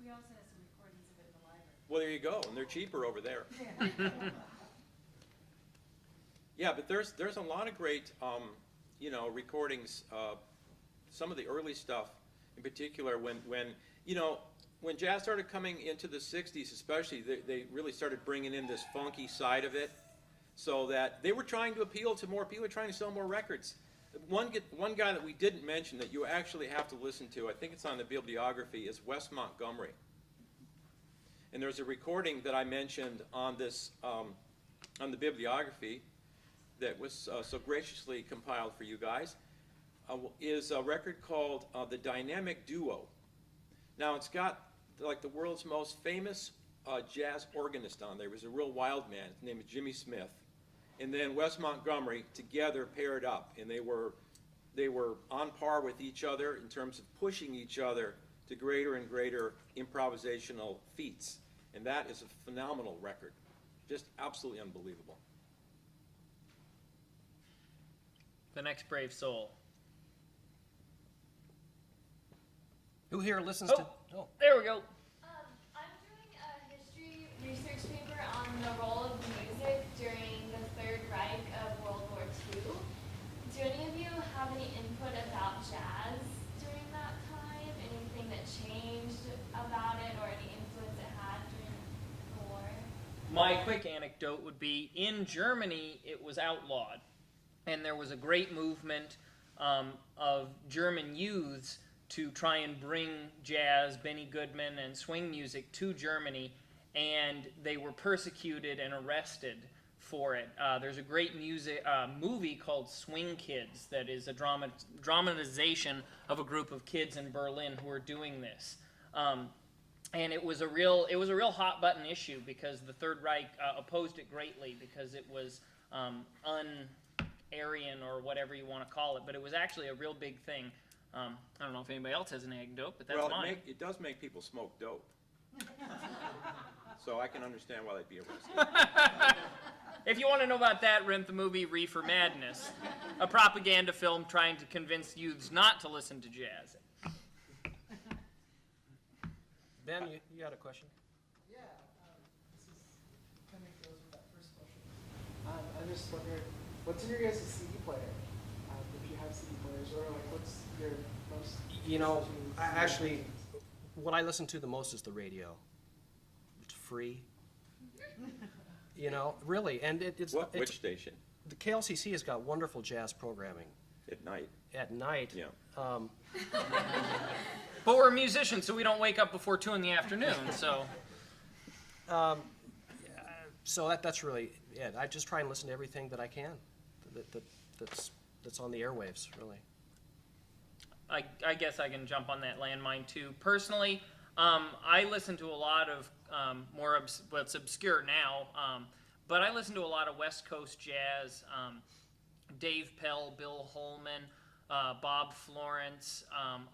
We also have some recordings of it in the library. Well, there you go. And they're cheaper over there. Yeah, but there's a lot of great, recordings. Some of the early stuff, in particular, when jazz started coming into the '60s, especially, they really started bringing in this funky side of it, so that they were trying to appeal to more people, trying to sell more records. One guy that we didn't mention that you actually have to listen to, I think it's on the bibliography, is Wes Montgomery. And there's a recording that I mentioned on this, on the bibliography that was so graciously compiled for you guys, is a record called The Dynamic Duo. Now it's got like the world's most famous jazz organist on there. He was a real wild man. His name is Jimmy Smith. And then Wes Montgomery together paired up, and they were on par with each other in terms of pushing each other to greater and greater improvisational feats. And that is a phenomenal record. Just absolutely unbelievable. The next brave soul. Who here listens Oh, to... Oh, there we go. I'm doing a history research paper on the role of music during the Third Reich of World War II. Do any of you have any input about jazz during that time? Anything that changed about it or any influence it had during the war? My quick anecdote would be, in Germany, it was outlawed. And there was a great movement of German youths to try and bring jazz, Benny Goodman, and swing music to Germany, and they were persecuted and arrested for it. There's a great movie called Swing Kids that is a dramatization of a group of kids in Berlin who are doing this. And it was a real hot button issue because the Third Reich opposed it greatly because it was un-Aryan or whatever you want to call it, but it was actually a real big thing. I don't know if anybody else has an anecdote, but that's mine. It does make people smoke dope. So I can understand why they'd be arrested. If you want to know about that, rent the movie Reefer Madness, a propaganda film trying to convince youths not to listen to jazz. Ben, you had a question? Yeah, this is kind of goes with that first question. I'm just wondering, what's in your guys' CD player? If you have CD players, or like, what's your most? You know, actually, what I listen to the most is the radio. It's free. You know, really, and Which station? The KLCC has got wonderful jazz programming At night. at night. Yeah. But we're musicians, so we don't wake up before 2 in the afternoon, so. So that's really it. I just try and listen to everything that I can that's on the airwaves, really. I guess I can jump on that landmine too. Personally, I listen to a lot of what's obscure now, but I listen to a lot of West Coast jazz. Dave Pell, Bill Holman, Bob Florence,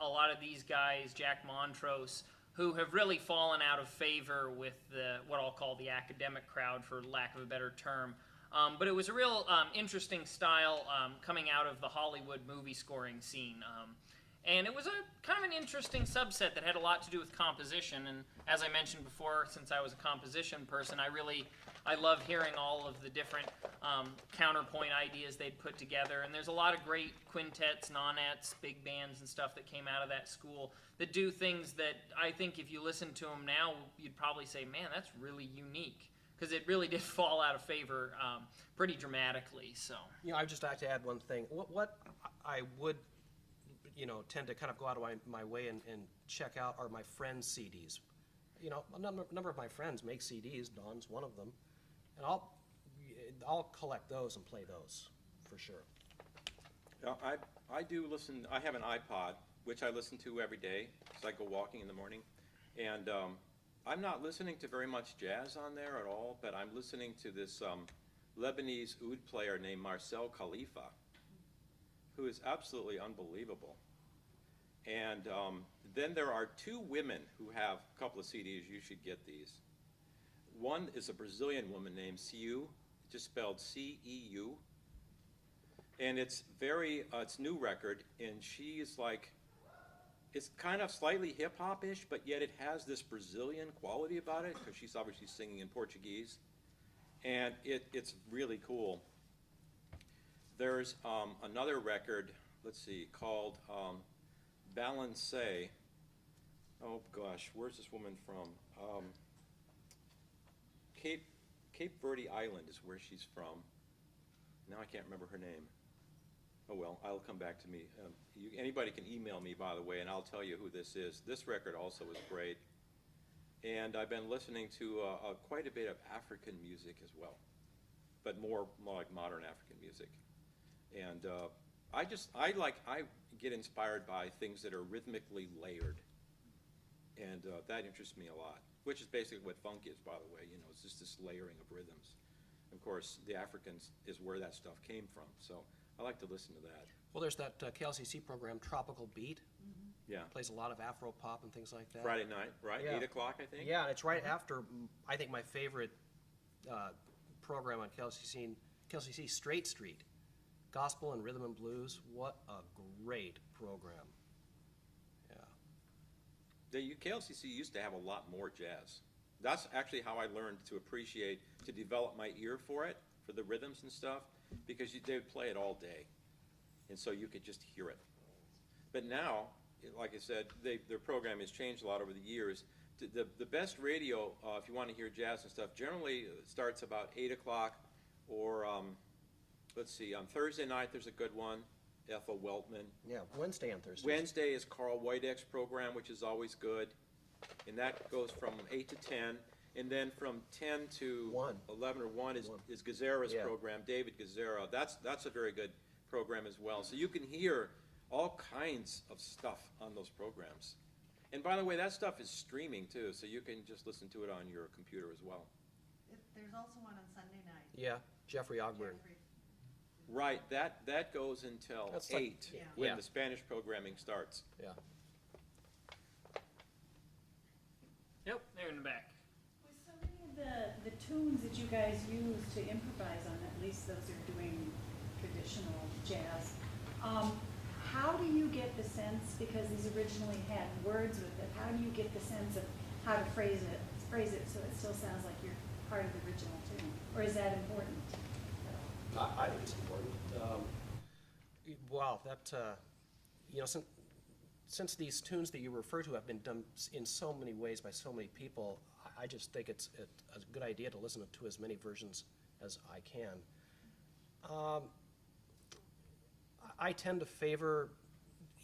a lot of these guys, Jack Montrose, who have really fallen out of favor with what I'll call the academic crowd, for lack of a better term. But it was a real interesting style coming out of the Hollywood movie scoring scene. And it was a kind of an interesting subset that had a lot to do with composition. And as I mentioned before, since I was a composition person, I love hearing all of the different counterpoint ideas they'd put together. And there's a lot of great quintets, nonettes, big bands and stuff that came out of that school that do things that I think if you listen to them now, you'd probably say, man, that's really unique. Because it really did fall out of favor pretty dramatically. So, I'd just like to add one thing. What I would, tend to kind of go out of my way and check out are my friends' CDs. A number of my friends make CDs. Don's one of them, and I'll collect those and play those for sure. I do listen. I have an iPod, which I listen to every day as I go walking in the morning, and I'm not listening to very much jazz on there at all, but I'm listening to this Lebanese oud player named Marcel Khalifa, who is absolutely unbelievable. And then there are two women who have a couple of CDs. You should get these. One is a Brazilian woman named Ciu, just spelled C-E-U. And it's it's new record, and she is like, it's kind of slightly hip-hop-ish, but yet it has this Brazilian quality about it, because she's obviously singing in Portuguese. And it's really cool. There's another record, called Balance. Oh gosh, where's this woman from? Cape Verde Island is where she's from. Now I can't remember her name. Oh well, it'll come back to me. Anybody can email me, by the way, and I'll tell you who this is. This record also is great. And I've been listening to quite a bit of African music as well, but more like modern African music. And I get inspired by things that are rhythmically layered, and that interests me a lot, which is basically what funk is, by the way. It's just this layering of rhythms. Of course, the Africans is where that stuff came from, so I like to listen to that. Well, there's that KLCC program, Tropical Beat. Yeah. Plays a lot of Afro pop and things like that. Friday night, right? Yeah. 8 o'clock, I think? Yeah, and it's right after, I think, my favorite program on KLCC, Straight Street. Gospel and Rhythm and Blues. What a great program. Yeah. The KLCC used to have a lot more jazz. That's actually how I learned to develop my ear for it, for the rhythms and stuff, because they would play it all day. And so you could just hear it. But now, like I said, their program has changed a lot over the years. The best radio, if you want to hear jazz and stuff, generally starts about 8 o'clock, or on Thursday night there's a good one, Ethel Weltman. Yeah, Wednesday and Thursday. Wednesday is Carl Whiteek's program, which is always good. And that goes from 8 to 10. And then from 10 to 11 or 1 is Gazzara's program, David Gazzara. That's a very good program as well. So you can hear all kinds of stuff on those programs. And by the way, that stuff is streaming too, so you can just listen to it on your computer as well. There's also one on Sunday night. Yeah, Jeffrey Ogburn. Right, that goes until That's 8 like, when the Spanish programming starts. Yeah. Yep, they're in the back. With so many of the tunes that you guys use to improvise on, at least those are doing traditional jazz, how do you get the sense, because these originally had words with it, how do you get the sense of how to phrase it so it still sounds like you're part of the original tune? Or is that important? I think it's important. Wow, since these tunes that you refer to have been done in so many ways by so many people, I just think it's a good idea to listen to as many versions as I can. I tend to favor,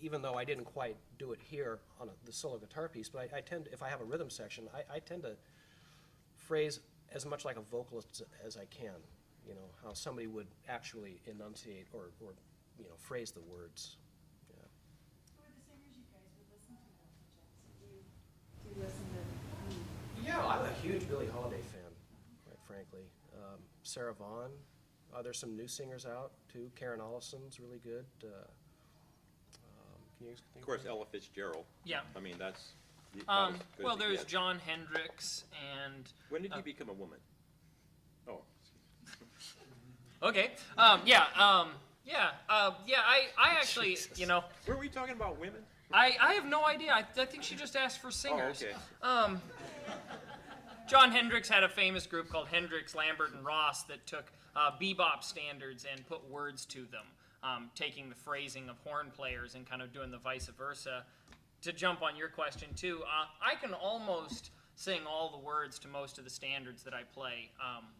even though I didn't quite do it here on the solo guitar piece, but I tend, if I have a rhythm section, I tend to phrase as much like a vocalist as I can. How somebody would actually enunciate or phrase the words. Who are the singers you guys would listen to, Jackson? Do you listen Yeah, I'm a huge Billie Holiday fan, quite frankly. Sarah Vaughan. There's some new singers out too. Karen Ollison's really good. Can you think Of course, Ella Fitzgerald. Yeah. I mean, that's about as good Well, as it there's gets. Jon Hendricks and. When did you become a woman? Oh, Okay. I actually, you know, were we talking about women? I have no idea. I think she just asked for singers. Oh, okay. Jon Hendricks had a famous group called Hendricks, Lambert, and Ross that took bebop standards and put words to them, taking the phrasing of horn players and kind of doing the vice versa. To jump on your question, too, I can almost sing all the words to most of the standards that I play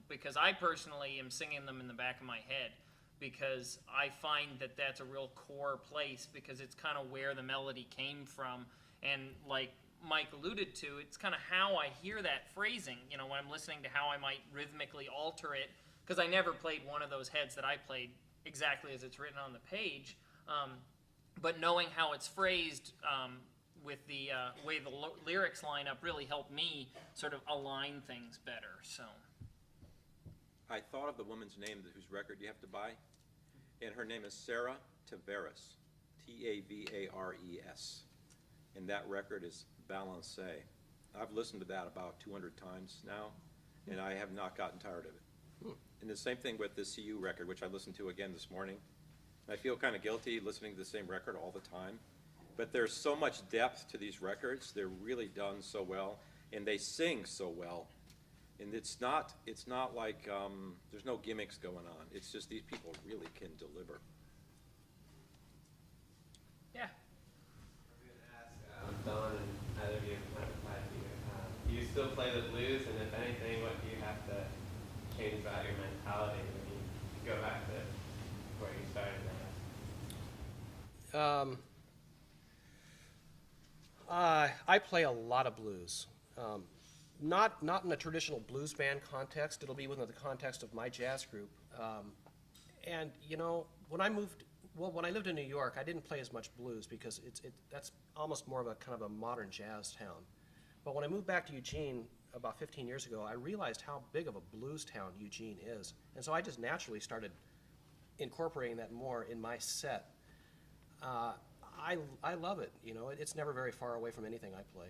because I personally am singing them in the back of my head because I find that that's a real core place because it's kind of where the melody came from. And like Mike alluded to, it's kind of how I hear that phrasing, you know, when I'm listening to how I might rhythmically alter it, because I never played one of those heads that I played exactly as it's written on the page, but knowing how it's phrased with the way the lyrics line up really helped me sort of align things better, so. I thought of the woman's name whose record you have to buy, and her name is Sarah Taveras, Tavares, and that record is Balancé. I've listened to that about 200 times now, and I have not gotten tired of it. And the same thing with the CU record, which I listened to again this morning. I feel kind of guilty listening to the same record all the time, but there's so much depth to these records. They're really done so well, and they sing so well. And it's not like there's no gimmicks going on. It's just these people really can deliver. Yeah. I'm going to ask Don and either of you might reply to you. Do you still play the blues? And if anything, what do you have to change about your mentality when you go back to where you started at? I play a lot of blues. Not in a traditional blues band context. It'll be within the context of my jazz group. And you know, when I lived in New York, I didn't play as much blues because that's almost more of a kind of a modern jazz town. But when I moved back to Eugene about 15 years ago, I realized how big of a blues town Eugene is, and so I just naturally started incorporating that more in my set. I love it. You know, it's never very far away from anything I play.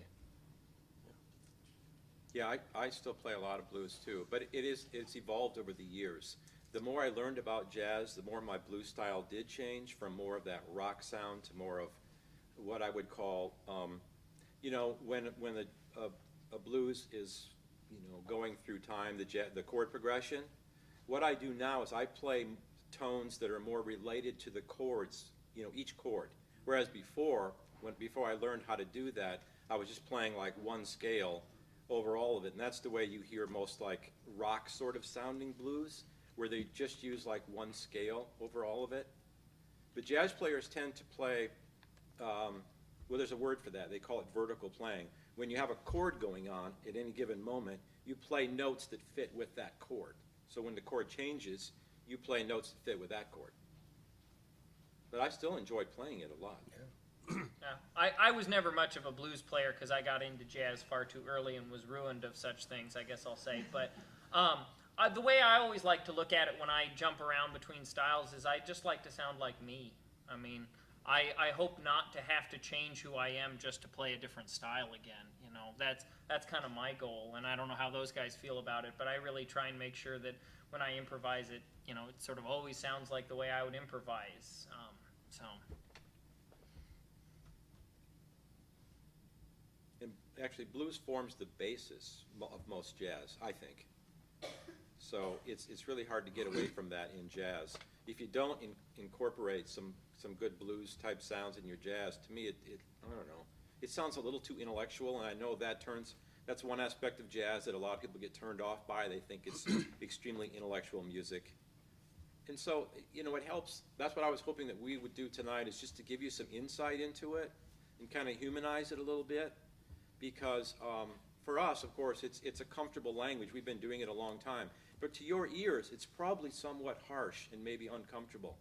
Yeah, I still play a lot of blues too, but it's evolved over the years. The more I learned about jazz, the more my blues style did change from more of that rock sound to more of what I would call, you know, when a blues is, you know, going through time, the chord progression. What I do now is I play tones that are more related to the chords, you know, each chord. Whereas before I learned how to do that, I was just playing like one scale over all of it, and that's the way you hear most like rock sort of sounding blues, where they just use like one scale over all of it. But jazz players tend to play, well, there's a word for that. They call it vertical playing. When you have a chord going on at any given moment, you play notes that fit with that chord. So when the chord changes, you play notes that fit with that chord. But I still enjoy playing it a lot. Yeah. Yeah. I was never much of a blues player because I got into jazz far too early and was ruined of such things, I guess I'll say. But the way I always like to look at it when I jump around between styles is I just like to sound like me. I mean, I hope not to have to change who I am just to play a different style again. You know, that's kind of my goal, and I don't know how those guys feel about it, but I really try and make sure that when I improvise it, you know, it sort of always sounds like the way I would improvise. So. And actually, blues forms the basis of most jazz, I think. So it's really hard to get away from that in jazz. If you don't incorporate some good blues type sounds in your jazz, to me, I don't know. It sounds a little too intellectual, and I know that's one aspect of jazz that a lot of people get turned off by. They think it's extremely intellectual music. And so, you know, it helps. That's what I was hoping that we would do tonight, is just to give you some insight into it and kind of humanize it a little bit. Because for us, of course, it's a comfortable language. We've been doing it a long time. But to your ears, it's probably somewhat harsh and maybe uncomfortable.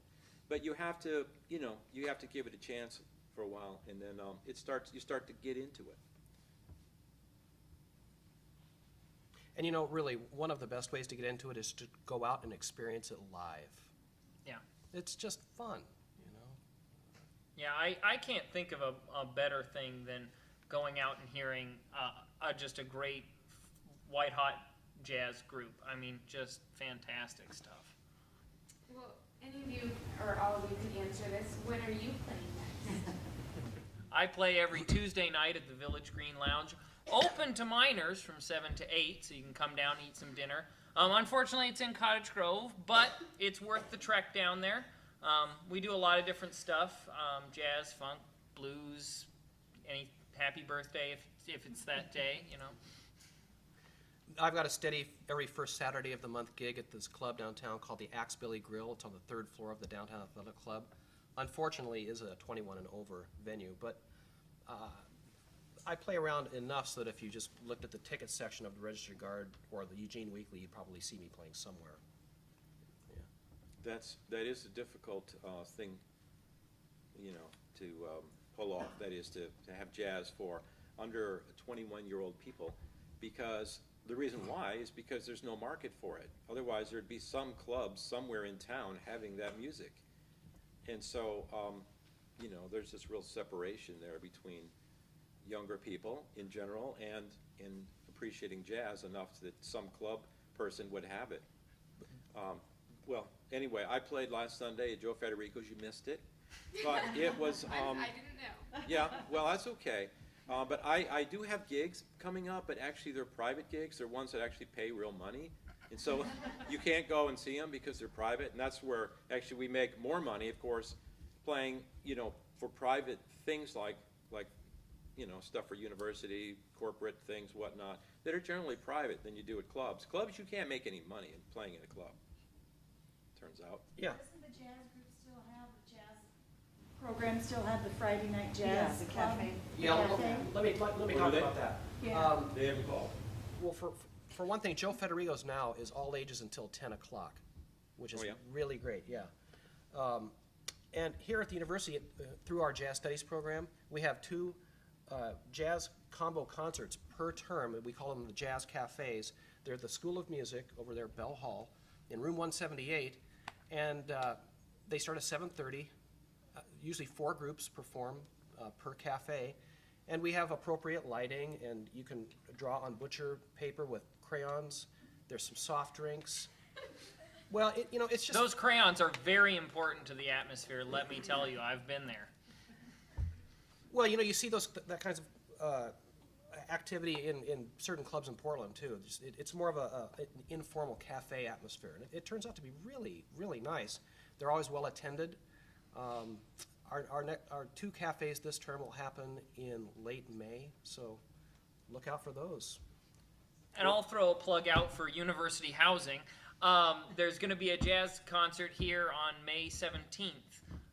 But you have to, you know, you have to give it a chance for a while, and then you start to get into it. And you know, really, one of the best ways to get into it is to go out and experience it live. Yeah. It's just fun, you know. Yeah, I can't think of a better thing than going out and hearing just a great white-hot jazz group. I mean, just fantastic stuff. Well, any of you, or all of you could answer this. When are you playing next? I play every Tuesday night at the Village Green Lounge, open to minors from 7 to 8, so you can come down and eat some dinner. Unfortunately, it's in Cottage Grove, but it's worth the trek down there. We do a lot of different stuff, jazz, funk, blues, any happy birthday if it's that day, you know. I've got a steady every first Saturday of the month gig at this club downtown called the Axe Billy Grill. It's on the 3rd floor of the Downtown Athletic Club. Unfortunately, is a 21 and over venue, but I play around enough so that if you just looked at the ticket section of the Register Guard or the Eugene Weekly, you'd probably see me playing somewhere. Yeah. That is a difficult thing, you know, to pull off. That is to have jazz for under 21-year-old people, because the reason why is because there's no market for it. Otherwise, there'd be some clubs somewhere in town having that music. And so, you know, there's this real separation there between younger people in general and in appreciating jazz enough that some club person would have it. Well, anyway, I played last Sunday at Joe Federico's. You missed it. But it was... I didn't know. Yeah, well, that's okay. But I do have gigs coming up, but actually they're private gigs. They're ones that actually pay real money. And so you can't go and see them because they're private. And that's where actually we make more money, of course, playing, you know, for private things like you know, stuff for university, corporate things, whatnot, that are generally private than you do at clubs. Clubs, you can't make any money in playing in a club, turns out. Yeah. Doesn't the jazz group still have, the jazz program still have the Friday night jazz? Yeah, the club? cafe. Yeah, Cafe? let me What talk are they? about that. Yeah. They have a call. Well, for one thing, Joe Federico's now is all ages until 10 o'clock, which is Oh, yeah? really great, yeah. And here at the university, through our jazz studies program, we have 2 jazz combo concerts per term, and we call them the jazz cafes. They're at the School of Music over there at Bell Hall in room 178, and they start at 7:30. Usually 4 groups perform per cafe, and we have appropriate lighting, and you can draw on butcher paper with crayons. There's some soft drinks. Well, you know, it's just... Those crayons are very important to the atmosphere, let me tell you. I've been there. Well, you know, you see that kinds of activity in certain clubs in Portland, too. It's more of an informal cafe atmosphere, and it turns out to be really, really nice. They're always well attended. Our 2 cafes this term will happen in late May, so look out for those. And I'll throw a plug out for university housing. There's going to be a jazz concert here on May 17th.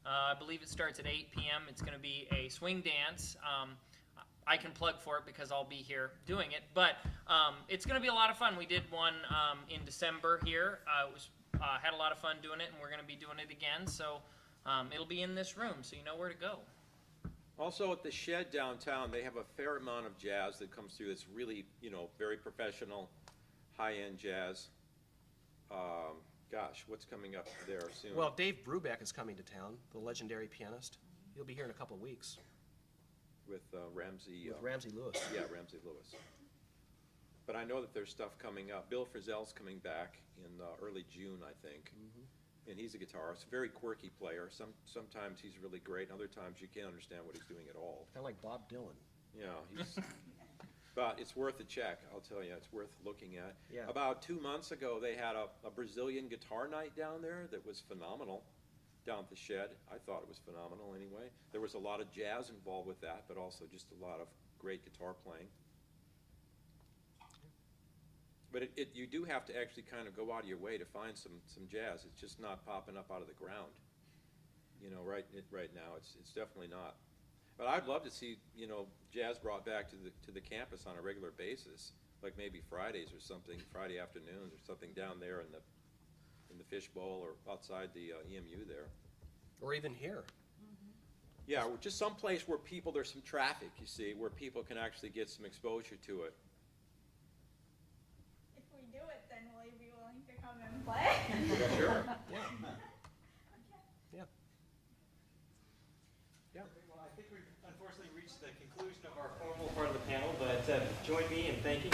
I believe it starts at 8 p.m. It's going to be a swing dance. I can plug for it because I'll be here doing it. But it's going to be a lot of fun. We did one in December here. Had a lot of fun doing it, and we're going to be doing it again. So it'll be in this room, so you know where to go. Also at the Shed downtown, they have a fair amount of jazz that comes through that's really, you know, very professional, high-end jazz. Gosh, what's coming up there soon? Well, Dave Brubeck is coming to town, the legendary pianist. He'll be here in a couple of weeks with Ramsey. with Ramsey Lewis. Yeah, Ramsey Lewis. But I know that there's stuff coming up. Bill Frizzell's coming back in early June, I think. Mm-hmm. And he's a guitarist, very quirky player. Sometimes he's really great, and other times you can't understand what he's doing at all. Kind of like Bob Dylan. Yeah, he's... But it's worth a check, I'll tell you. It's worth looking at. Yeah. About 2 months ago, they had a Brazilian guitar night down there that was phenomenal, down at the Shed. I thought it was phenomenal anyway. There was a lot of jazz involved with that, but also just a lot of great guitar playing. But you do have to actually kind of go out of your way to find some jazz. It's just not popping up out of the ground. You know, right now, it's definitely not. But I'd love to see, you know, jazz brought back to the campus on a regular basis, like maybe Fridays or something, Friday afternoons or something down there in the fishbowl or outside the EMU there. Or even here. Yeah, or just some place where there's some traffic, you see, where people can actually get some exposure to it. play? Sure. Yeah. Yeah. Yeah. Well, I think we've unfortunately reached the conclusion of our formal part of the panel, but join me in thanking